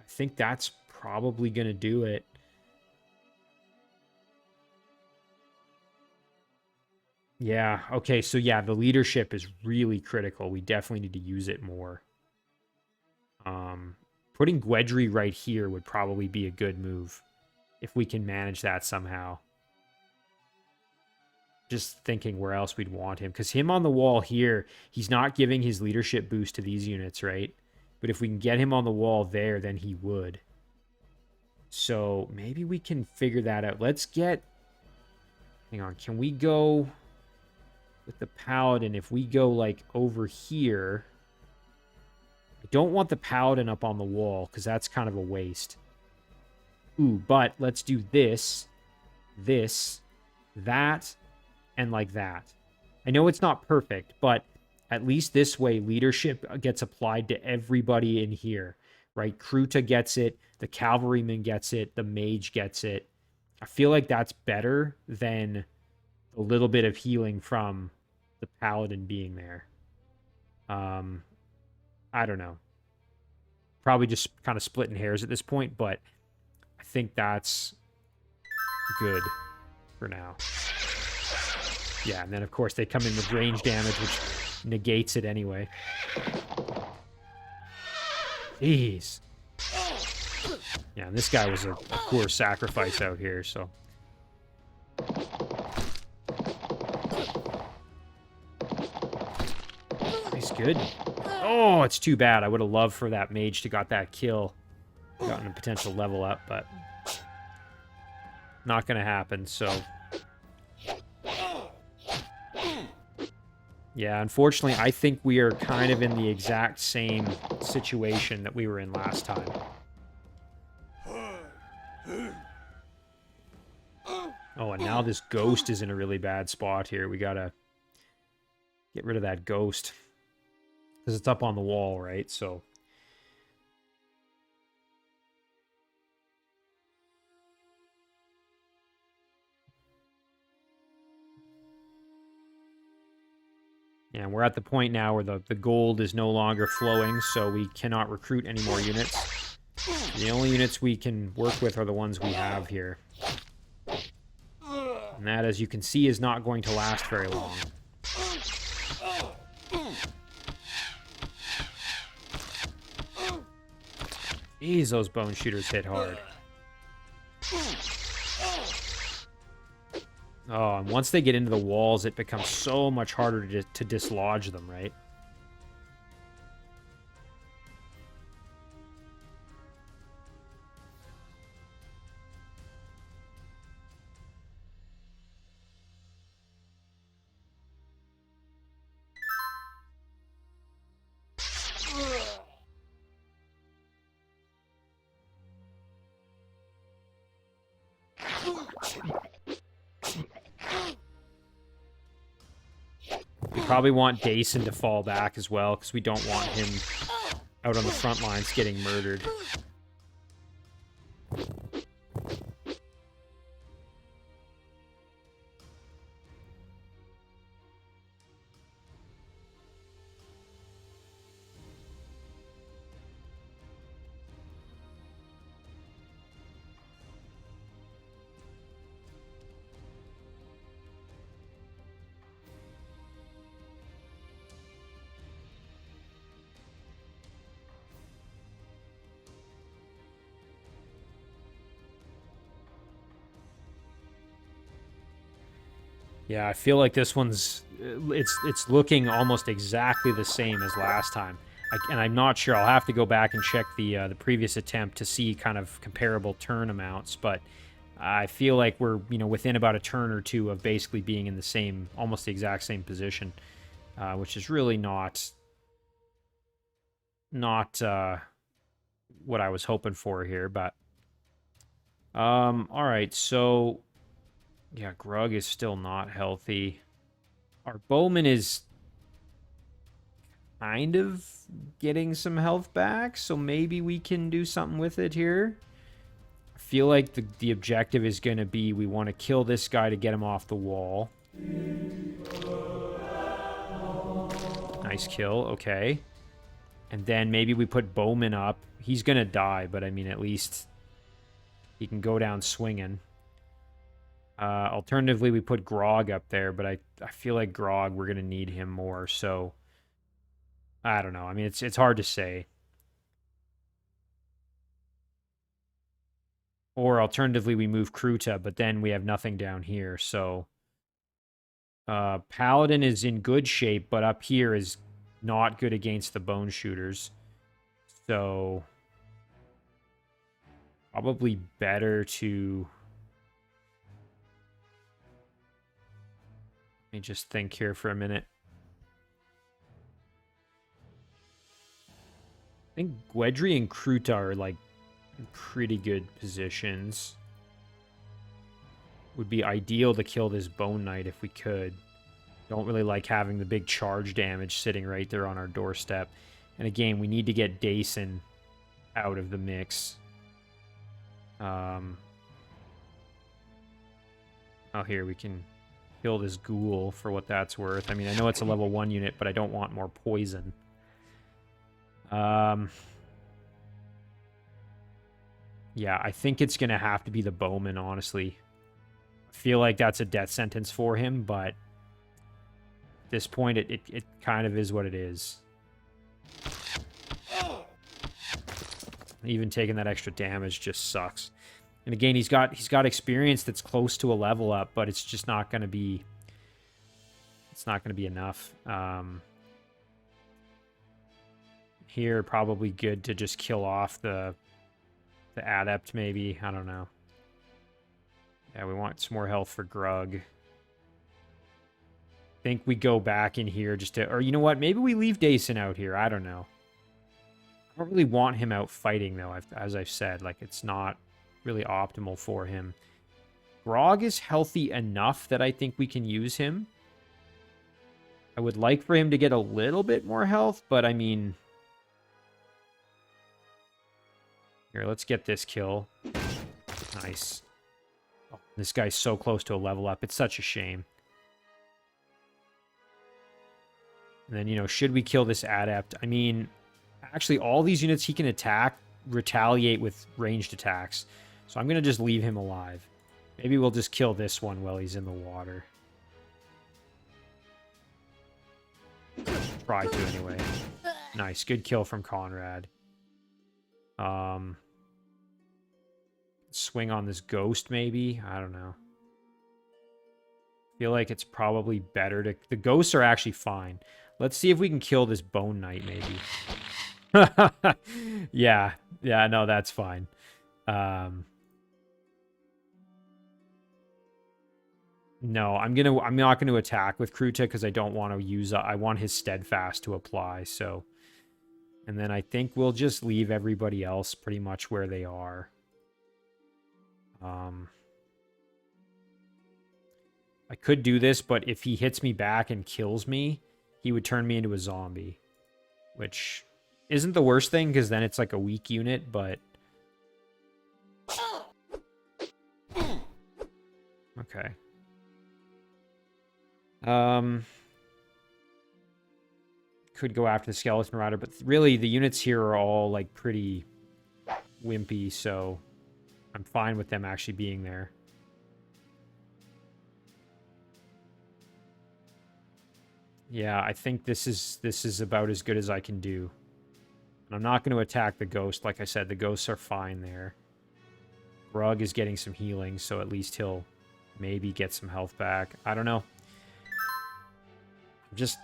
think that's probably going to do it. Yeah, okay, so yeah, the leadership is really critical. We definitely need to use it more. Putting Gwedry right here would probably be a good move, if we can manage that somehow. Just thinking where else we'd want him. Because him on the wall here, he's not giving his leadership boost to these units, right? But if we can get him on the wall there, then he would. So maybe we can figure that out. Let's get... Hang on, can we go... with the paladin, if we go, like, over here... I don't want the paladin up on the wall, because that's kind of a waste. Ooh, but let's do this, that, and like that. I know it's not perfect, but at least this way, leadership gets applied to everybody in here, right? Kruta gets it, the cavalryman gets it, the mage gets it. I feel like that's better than a little bit of healing from the paladin being there. I don't know. Probably just kind of splitting hairs at this point, but I think that's good for now. Yeah, and then of course they come in with range damage, which negates it anyway. Jeez. Yeah, and this guy was a poor sacrifice out here, so... He's good. Oh, it's too bad. I would have loved for that mage to got that kill. Gotten a potential level up, but... not going to happen, so... Yeah, unfortunately, I think we are kind of in the exact same situation that we were in last time. Oh, and now this ghost is in a really bad spot here. We gotta get rid of that ghost. Because it's up on the wall, right? So... And we're at the point now where the gold is no longer flowing, so we cannot recruit any more units. The only units we can work with are the ones we have here. And that, as you can see, is not going to last very long. Jeez, those bone shooters hit hard. Oh, and once they get into the walls, it becomes so much harder to dislodge them, right? We probably want Dason to fall back as well, because we don't want him out on the front lines getting murdered. Yeah, I feel like this one's it's looking almost exactly the same as last time, and I'm not sure. I'll have to go back and check the previous attempt to see kind of comparable turn amounts, but I feel like we're within about a turn or two of basically being in the same, almost the exact same position, which is really not what I was hoping for here. But all right, so. Yeah, Grug is still not healthy. Our Bowman is kind of getting some health back, so maybe we can do something with it here. I feel like the objective is going to be we want to kill this guy to get him off the wall. Nice kill, okay. And then maybe we put Bowman up. He's going to die, but I mean, at least he can go down swinging. Alternatively, we put Grog up there, but I feel like Grog, we're going to need him more, so I don't know. I mean, it's hard to say. Or alternatively, we move Kruta, but then we have nothing down here, so Paladin is in good shape, but up here is not good against the bone shooters. So probably better to... Let me just think here for a minute. I think Gwedri and Kruta are like in pretty good positions. Would be ideal to kill this Bone Knight if we could. Don't really like having the big charge damage sitting right there on our doorstep. And again, we need to get Dason out of the mix. Oh, here we can kill this ghoul for what that's worth. I mean, I know it's a level 1 unit, but I don't want more poison. Yeah, I think it's going to have to be the Bowman, honestly. I feel like that's a death sentence for him, but at this point, it kind of is what it is. Even taking that extra damage just sucks. And again, he's got experience that's close to a level up, but it's just not going to be... It's not going to be enough. Here, probably good to just kill off the adept, maybe. I don't know. Yeah, we want some more health for Grug. I think we go back in here just to... Or you know what? Maybe we leave Dason out here. I don't know. I don't really want him out fighting, though, as I've said. Like, it's not really optimal for him. Grog is healthy enough that I think we can use him. I would like for him to get a little bit more health, but I mean... Here, let's get this kill. Nice. Oh, this guy's so close to a level up. It's such a shame. And then, you know, should we kill this adept? I mean, actually, all these units he can attack retaliate with ranged attacks. So I'm going to just leave him alive. Maybe we'll just kill this one while he's in the water. Try to, anyway. Nice. Good kill from Konrad. Swing on this ghost, maybe? I don't know. Feel like it's probably better to... The ghosts are actually fine. Let's see if we can kill this Bone Knight, maybe. Yeah. Yeah, no, that's fine. No, I'm not gonna attack with Kruta because I don't want to use... I want his Steadfast to apply, so... And then I think we'll just leave everybody else pretty much where they are. I could do this, but if he hits me back and kills me, he would turn me into a zombie. Which isn't the worst thing, because then it's like a weak unit, but... Okay. Could go after the Skeleton Rider, but really the units here are all like pretty wimpy, so I'm fine with them actually being there. Yeah, I think this is about as good as I can do. And I'm not going to attack the ghost. Like I said, the ghosts are fine there. Rug is getting some healing, so at least he'll maybe get some health back. I don't know. Just...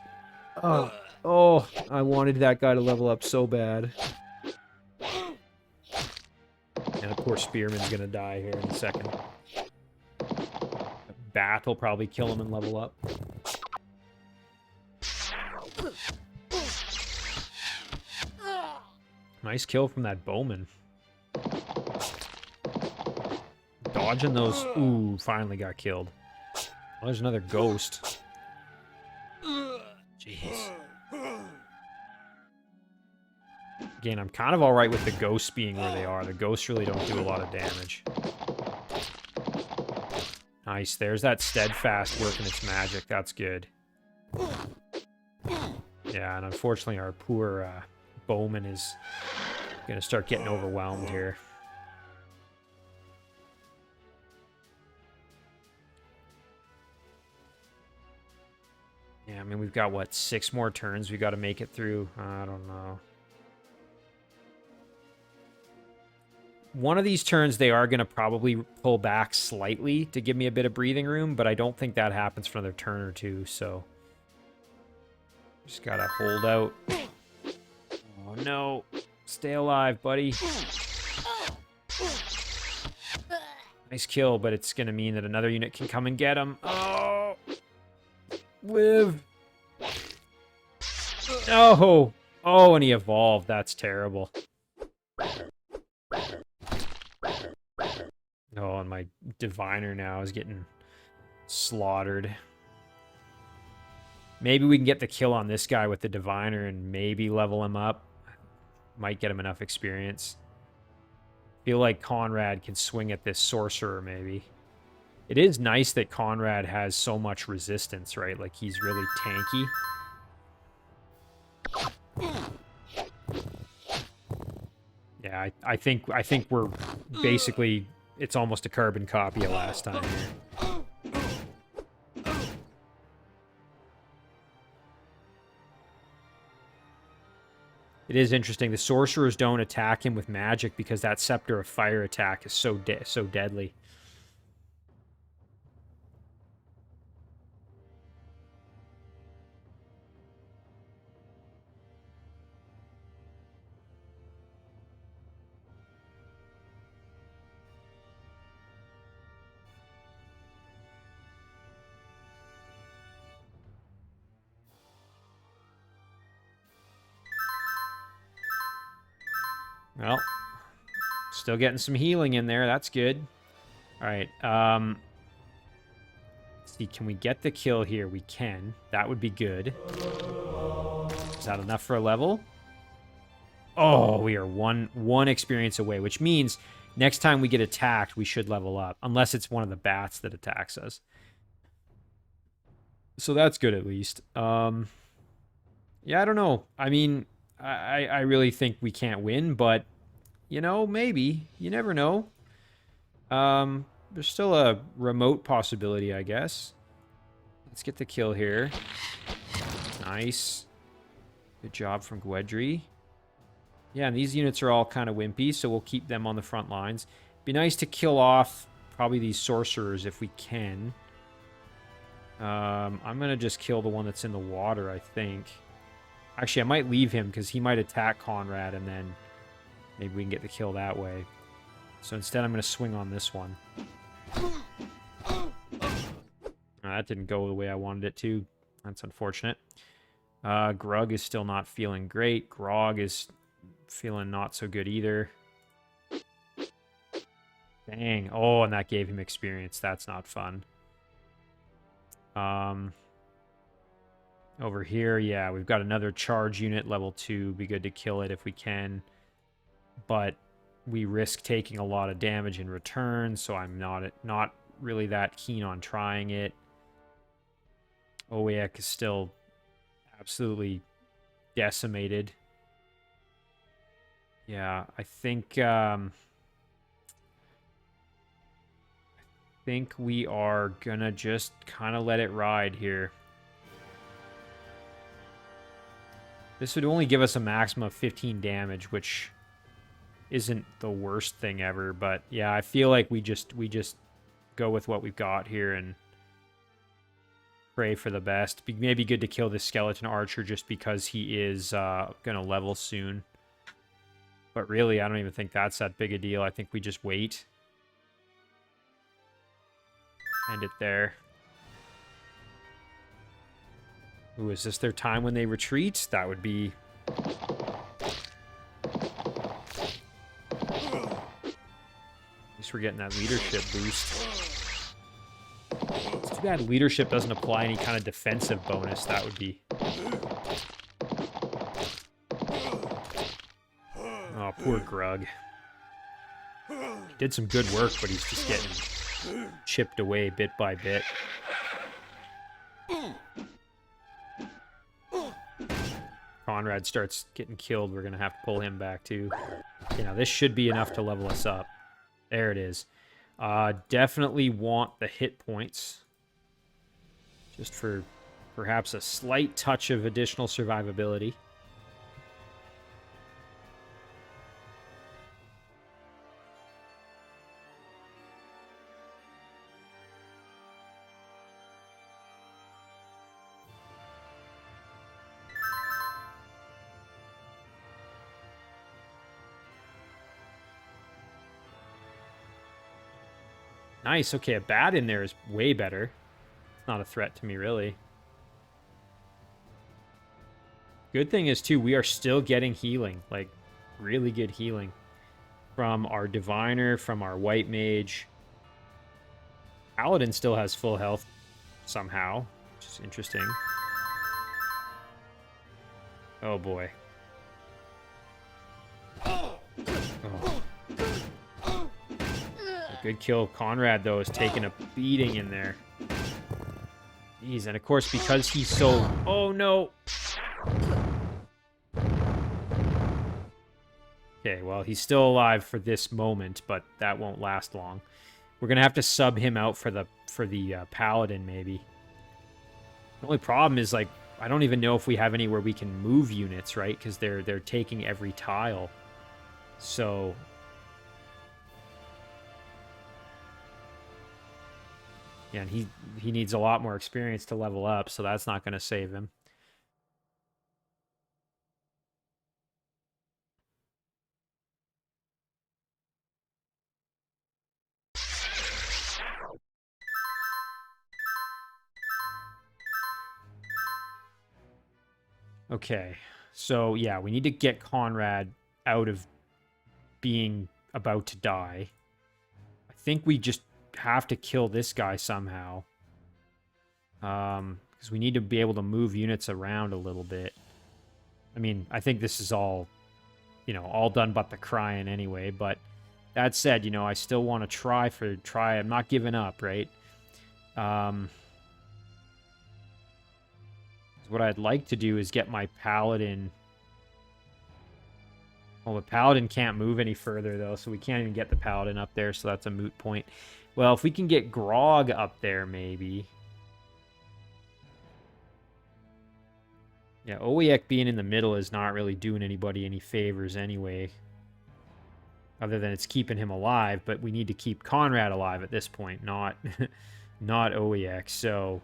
Oh, I wanted that guy to level up so bad. And of course, Spearman's gonna die here in a second. Bat will probably kill him and level up. Nice kill from that bowman. Dodging those... Ooh, finally got killed. Oh, there's another ghost. Jeez. Again, I'm kind of alright with the ghosts being where they are. The ghosts really don't do a lot of damage. Nice. There's that Steadfast working its magic. That's good. Yeah, and unfortunately our poor bowman is going to start getting overwhelmed here. Yeah, I mean, we've got, what, 6 more turns we got to make it through? I don't know. One of these turns, they are going to probably pull back slightly to give me a bit of breathing room, but I don't think that happens for another turn or two, so... Just gotta hold out. Oh, no. Stay alive, buddy. Nice kill, but it's going to mean that another unit can come and get him. Oh! Live! Oh! Oh, and he evolved. That's terrible. Oh, and my diviner now is getting slaughtered. Maybe we can get the kill on this guy with the diviner and maybe level him up. Might get him enough experience. Feel like Konrad can swing at this sorcerer, maybe. It is nice that Konrad has so much resistance, right? Like, he's really tanky. Yeah, I think we're basically... It's almost a carbon copy of last time here. It is interesting. The sorcerers don't attack him with magic because that Scepter of Fire attack is so deadly. Well, still getting some healing in there. That's good. All right. Let's see, can we get the kill here? We can. That would be good. Is that enough for a level? Oh, we are one experience away, which means next time we get attacked, we should level up. Unless it's one of the bats that attacks us. So that's good, at least. Yeah, I don't know. I mean, I really think we can't win, but, you know, maybe. You never know. There's still a remote possibility, I guess. Let's get the kill here. Nice. Good job from Gwedry. Yeah, and these units are all kind of wimpy, so we'll keep them on the front lines. Be nice to kill off probably these sorcerers if we can. I'm going to just kill the one that's in the water, I think. Actually, I might leave him because he might attack Konrad, and then maybe we can get the kill that way. So instead, I'm going to swing on this one. That didn't go the way I wanted it to. That's unfortunate. Grug is still not feeling great. Grog is feeling not so good either. Dang. Oh, and that gave him experience. That's not fun. Over here, yeah, we've got another charge unit, level 2. Be good to kill it if we can. But we risk taking a lot of damage in return, so I'm not really that keen on trying it. Owiek is still absolutely decimated. Yeah, I think we are gonna just kind of let it ride here. This would only give us a maximum of 15 damage, which isn't the worst thing ever, but yeah, I feel like we just go with what we've got here and pray for the best. Maybe good to kill this skeleton archer just because he is gonna level soon. But really, I don't even think that's that big a deal. I think we just wait. End it there. Ooh, is this their time when they retreat? That would be... At least we're getting that leadership boost. It's too bad leadership doesn't apply any kind of defensive bonus. That would be... Oh, poor Grug. He did some good work, but he's just getting chipped away bit by bit. Konrad starts getting killed, we're going to have to pull him back too. You know, this should be enough to level us up. There it is. Definitely want the hit points. Just for perhaps a slight touch of additional survivability. Nice. Okay, a bat in there is way better. It's not a threat to me, really. Good thing is, too, we are still getting healing. Like, really good healing. From our diviner, from our white mage. Paladin still has full health somehow, which is interesting. Oh, boy. Oh. Good kill. Konrad, though, is taking a beating in there. Jeez, and of course, because he's so... Oh, no! Okay, well, he's still alive for this moment, but that won't last long. We're gonna have to sub him out for the Paladin, maybe. The only problem is, like, I don't even know if we have anywhere we can move units, right? Because they're taking every tile. So... Yeah, and he needs a lot more experience to level up, so that's not going to save him. Okay, so yeah, we need to get Konrad out of being about to die. I think we just have to kill this guy somehow. Because we need to be able to move units around a little bit. I mean, I think this is all, you know, all done but the crying anyway, but that said, you know, I still want to try. I'm not giving up, right? What I'd like to do is get my paladin. Well, the paladin can't move any further, though, so we can't even get the paladin up there, so that's a moot point. Well, if we can get Grog up there, maybe. Yeah, Owiek being in the middle is not really doing anybody any favors anyway. Other than it's keeping him alive, but we need to keep Konrad alive at this point, not not Owiek. So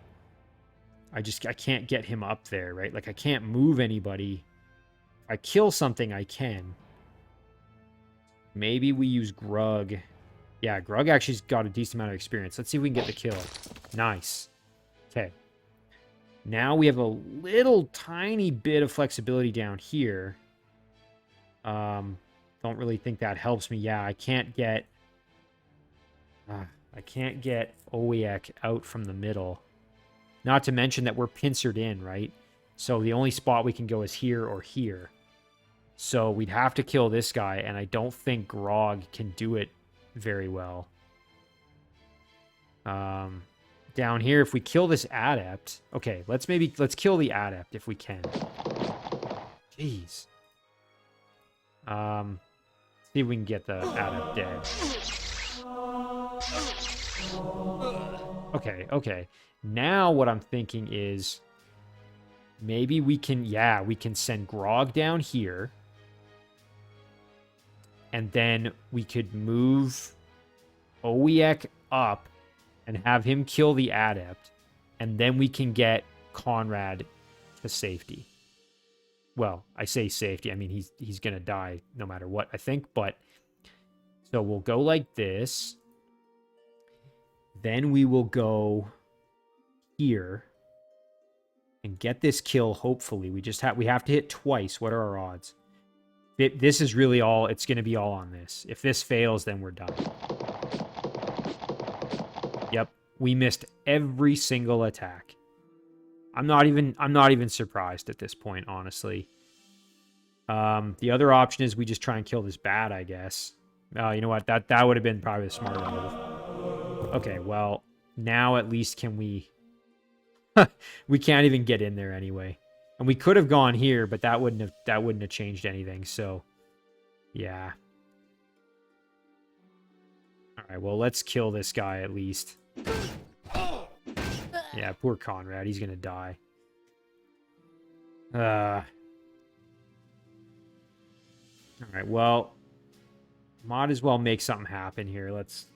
I can't get him up there, right? Like I can't move anybody. If I kill something, I can. Maybe we use Grug. Yeah, Grug actually's got a decent amount of experience. Let's see if we can get the kill. Nice. Okay. Now we have a little tiny bit of flexibility down here. Don't really think that helps me. Yeah, I can't get Owiek out from the middle. Not to mention that we're pincered in, right? So the only spot we can go is here or here. So we'd have to kill this guy, and I don't think Grog can do it very well. Down here, if we kill this adept... Okay, let's kill the adept if we can. Jeez. See if we can get the adept dead. Okay. Now what I'm thinking is... Maybe we can... Yeah, we can send Grog down here. And then we could move Owiek up and have him kill the adept. And then we can get Konrad to safety. Well, I say safety. I mean, he's going to die no matter what, I think. But so we'll go like this. Then we will go here and get this kill, hopefully. We have to hit twice. What are our odds? This is really all. It's going to be all on this. If this fails, then we're done. Yep, we missed every single attack. I'm not even surprised at this point, honestly. The other option is we just try and kill this bat, I guess. You know what? That would have been probably a smarter move. Okay, well, now at least can we... we can't even get in there anyway. And we could have gone here, but that wouldn't have changed anything, so... Yeah. Alright, well, let's kill this guy at least. Yeah, poor Konrad. He's gonna die. Alright, well... Might as well make something happen here. Let's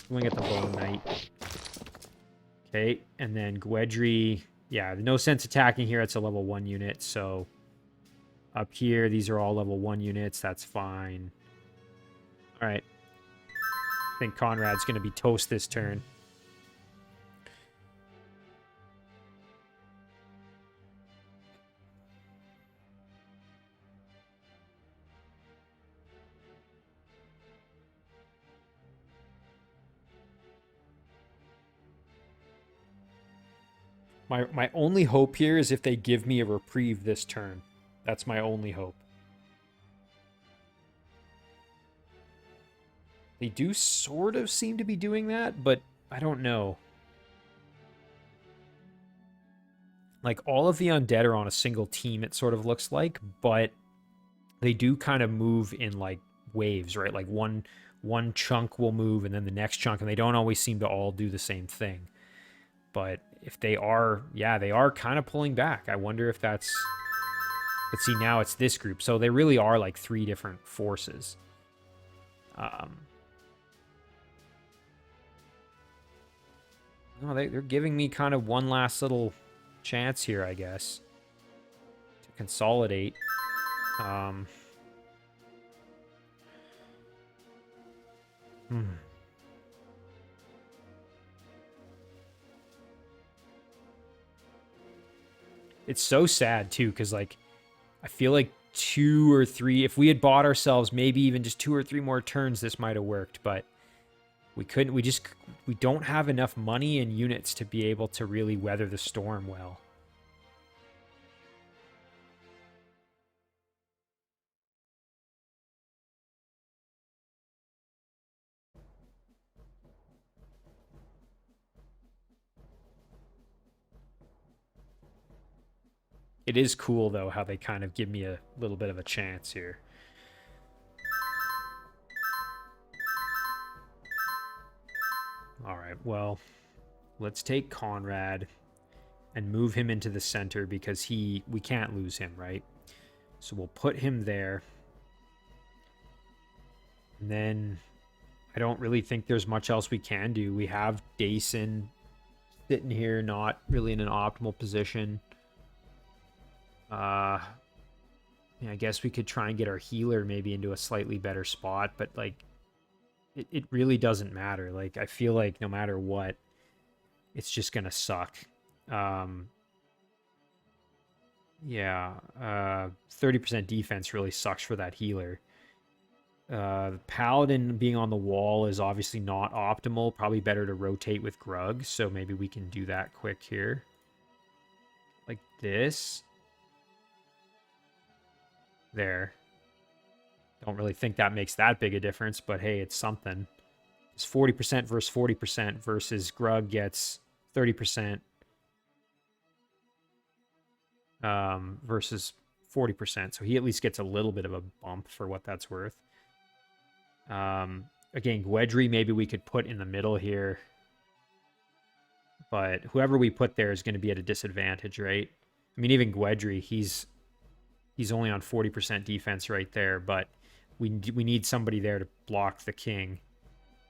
swing at the Bone Knight. Okay, and then Gwedry... Yeah, no sense attacking here. It's a level 1 unit, so... Up here, these are all level 1 units. That's fine. Alright. I think Konrad's going to be toast this turn. My only hope here is if they give me a reprieve this turn. That's my only hope. They do sort of seem to be doing that, but I don't know. Like, all of the undead are on a single team, it sort of looks like, but they do kind of move in, like, waves, right? Like, one chunk will move, and then the next chunk, and they don't always seem to all do the same thing. But if they are, yeah, they are kind of pulling back. I wonder if that's... But see, now it's this group. So they really are like 3 different forces. No, they're giving me kind of one last little chance here, I guess. To consolidate. It's so sad, too, because, like, I feel like 2 or 3... If we had bought ourselves maybe even just 2 or 3 more turns, this might have worked, but we couldn't. We don't have enough money and units to be able to really weather the storm well. It is cool, though, how they kind of give me a little bit of a chance here. All right, well, let's take Konrad and move him into the center because we can't lose him, right? So we'll put him there. And then I don't really think there's much else we can do. We have Dason sitting here, not really in an optimal position. I guess we could try and get our healer maybe into a slightly better spot, but like it really doesn't matter. Like I feel like no matter what, it's just gonna suck. Yeah, 30% defense really sucks for that healer. The Paladin being on the wall is obviously not optimal. Probably better to rotate with Grug, so maybe we can do that quick here. Like this. There. Don't really think that makes that big a difference, but hey, it's something. It's 40% versus 40% versus Grug gets 30% versus 40%. So he at least gets a little bit of a bump for what that's worth. Again, Gwedry maybe we could put in the middle here. But whoever we put there is going to be at a disadvantage, right? I mean, even Gwedry, he's only on 40% defense right there, but we need somebody there to block the king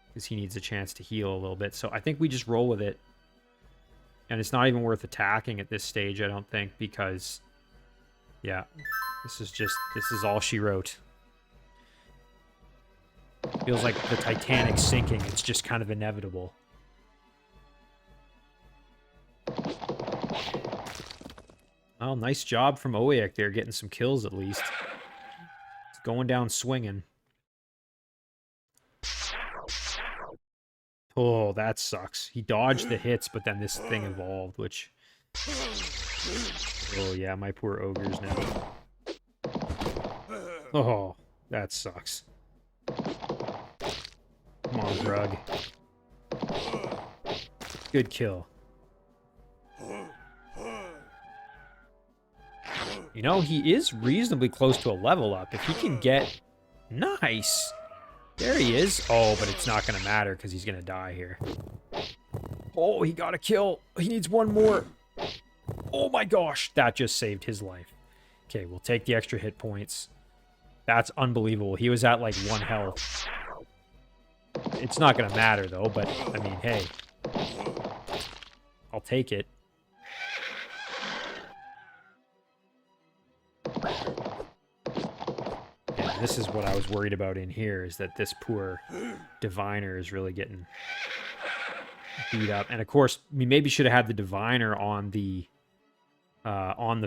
because he needs a chance to heal a little bit. So I think we just roll with it. And it's not even worth attacking at this stage, I don't think, because, yeah, this is all she wrote. Feels like the Titanic's sinking. It's just kind of inevitable. Well, nice job from Oyak there, getting some kills at least. It's going down swinging. Oh, that sucks. He dodged the hits, but then this thing evolved, which... Oh, yeah, my poor ogres now. Oh, that sucks. Come on, Grug. Good kill. You know, he is reasonably close to a level up. If he can get... Nice! There he is. Oh, but it's not going to matter because he's going to die here. Oh, he got a kill. He needs one more. Oh my gosh. That just saved his life. Okay, we'll take the extra hit points. That's unbelievable. He was at like 1 health. It's not going to matter though, but I mean, hey. I'll take it. And this is what I was worried about in here, is that this poor diviner is really getting beat up. And of course, we maybe should have had the diviner on the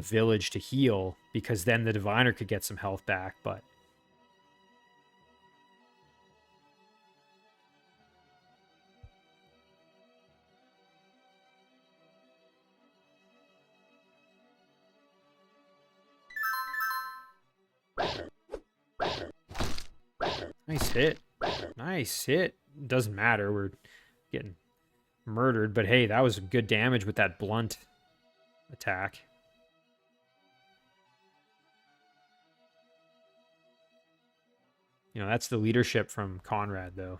village to heal, because then the diviner could get some health back, but nice hit. Nice hit. Doesn't matter. We're getting murdered. But hey, that was good damage with that blunt attack. You know, that's the leadership from Konrad, though.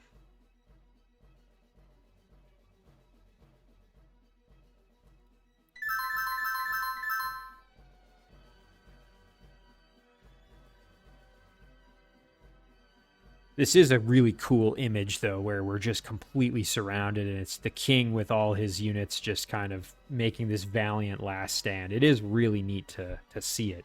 This is a really cool image, though, where we're just completely surrounded, and it's the king with all his units just kind of making this valiant last stand. It is really neat to see it.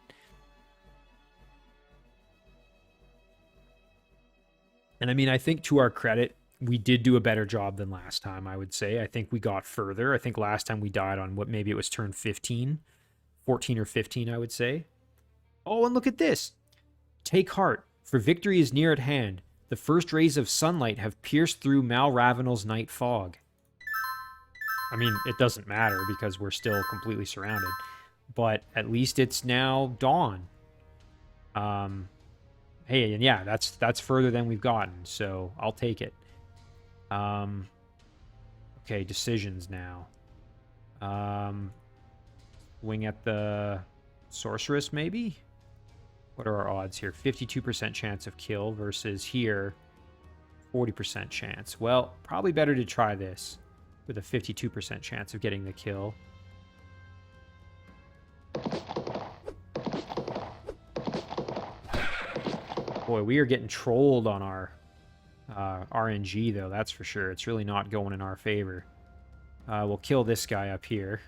And I mean, I think to our credit, we did do a better job than last time, I would say. I think we got further. I think last time we died on what, maybe it was turn 15, 14 or 15, I would say. Oh, and look at this. Take heart, for victory is near at hand. The first rays of sunlight have pierced through Mal Ravenel's night fog. I mean, it doesn't matter because we're still completely surrounded. But at least it's now dawn. Hey, and yeah, that's further than we've gotten, so I'll take it. Okay, decisions now. Swing at the Sorceress, maybe? What are our odds here? 52% chance of kill versus here, 40% chance. Well, probably better to try this with a 52% chance of getting the kill. Boy, we are getting trolled on our RNG, though, that's for sure. It's really not going in our favor. We'll kill this guy up here.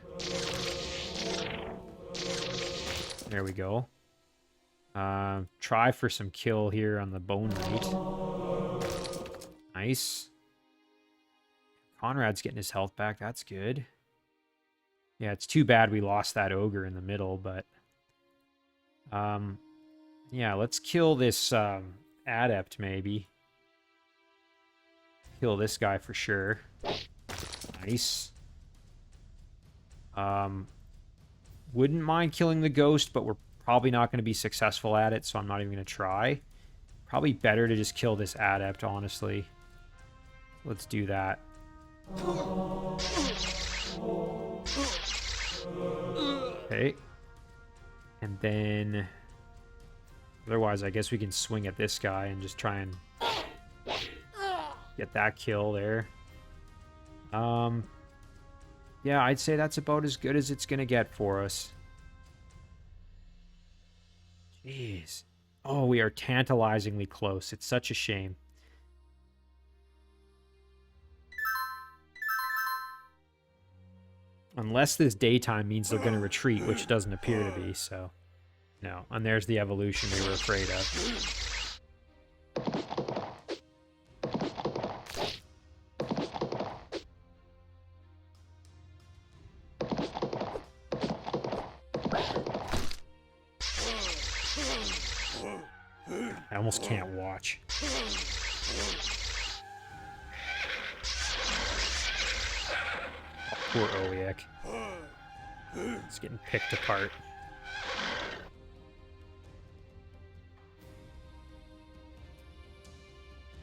There we go. Try for some kill here on the Bone Knight. Nice. Konrad's getting his health back. That's good. Yeah, it's too bad we lost that ogre in the middle, but... yeah, let's kill this adept, maybe. Kill this guy for sure. Nice. Wouldn't mind killing the ghost, but we're probably not going to be successful at it, so I'm not even going to try. Probably better to just kill this adept, honestly. Let's do that. Okay. And then... otherwise, I guess we can swing at this guy and just try and get that kill there. Yeah, I'd say that's about as good as it's going to get for us. Jeez. Oh, we are tantalizingly close. It's such a shame. Unless this daytime means they're going to retreat, which doesn't appear to be, so... no. And there's the evolution we were afraid of. I almost can't watch. Oh, poor Oiek. It's getting picked apart.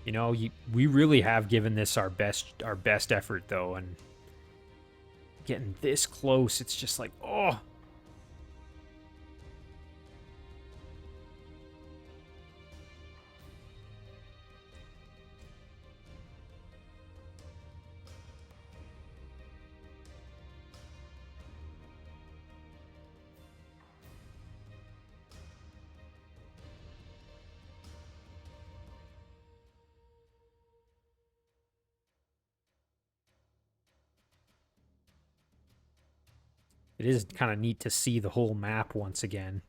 You know, we really have given this our best effort, though, and getting this close, it's just like, oh. It is kind of neat to see the whole map once again.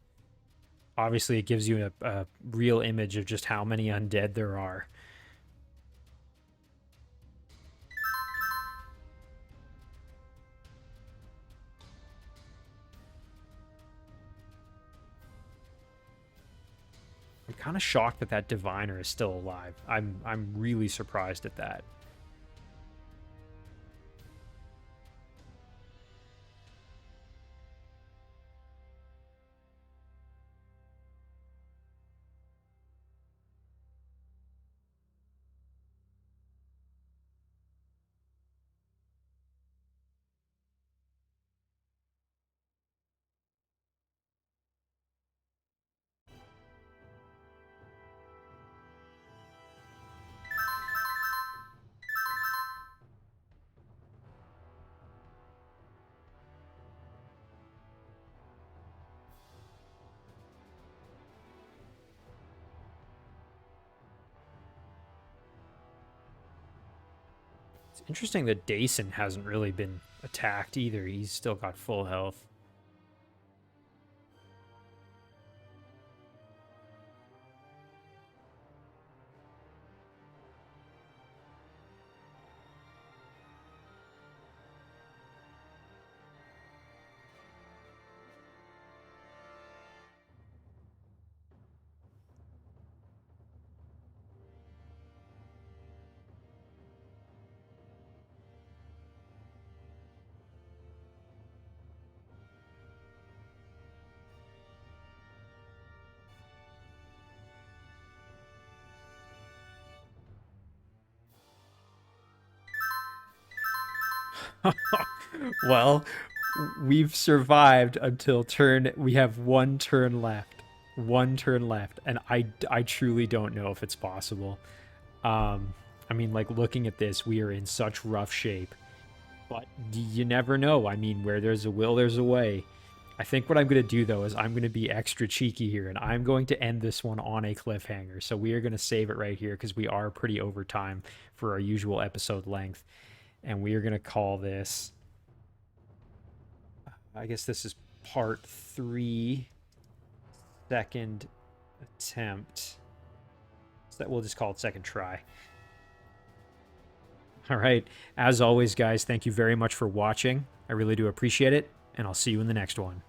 Obviously, it gives you a real image of just how many undead there are. I'm kind of shocked that that diviner is still alive. I'm really surprised at that. It's interesting that Dason hasn't really been attacked either. He's still got full health. Well, we've survived until turn. We have one turn left. One turn left. And I truly don't know if it's possible. I mean, like, looking at this, we are in such rough shape. But you never know. I mean, where there's a will, there's a way. I think what I'm going to do, though, is I'm going to be extra cheeky here, and I'm going to end this one on a cliffhanger. So we are going to save it right here because we are pretty over time for our usual episode length. And we are going to call this... I guess this is part 3, second attempt. So that we'll just call it second try. All right. As always, guys, thank you very much for watching. I really do appreciate it, and I'll see you in the next one.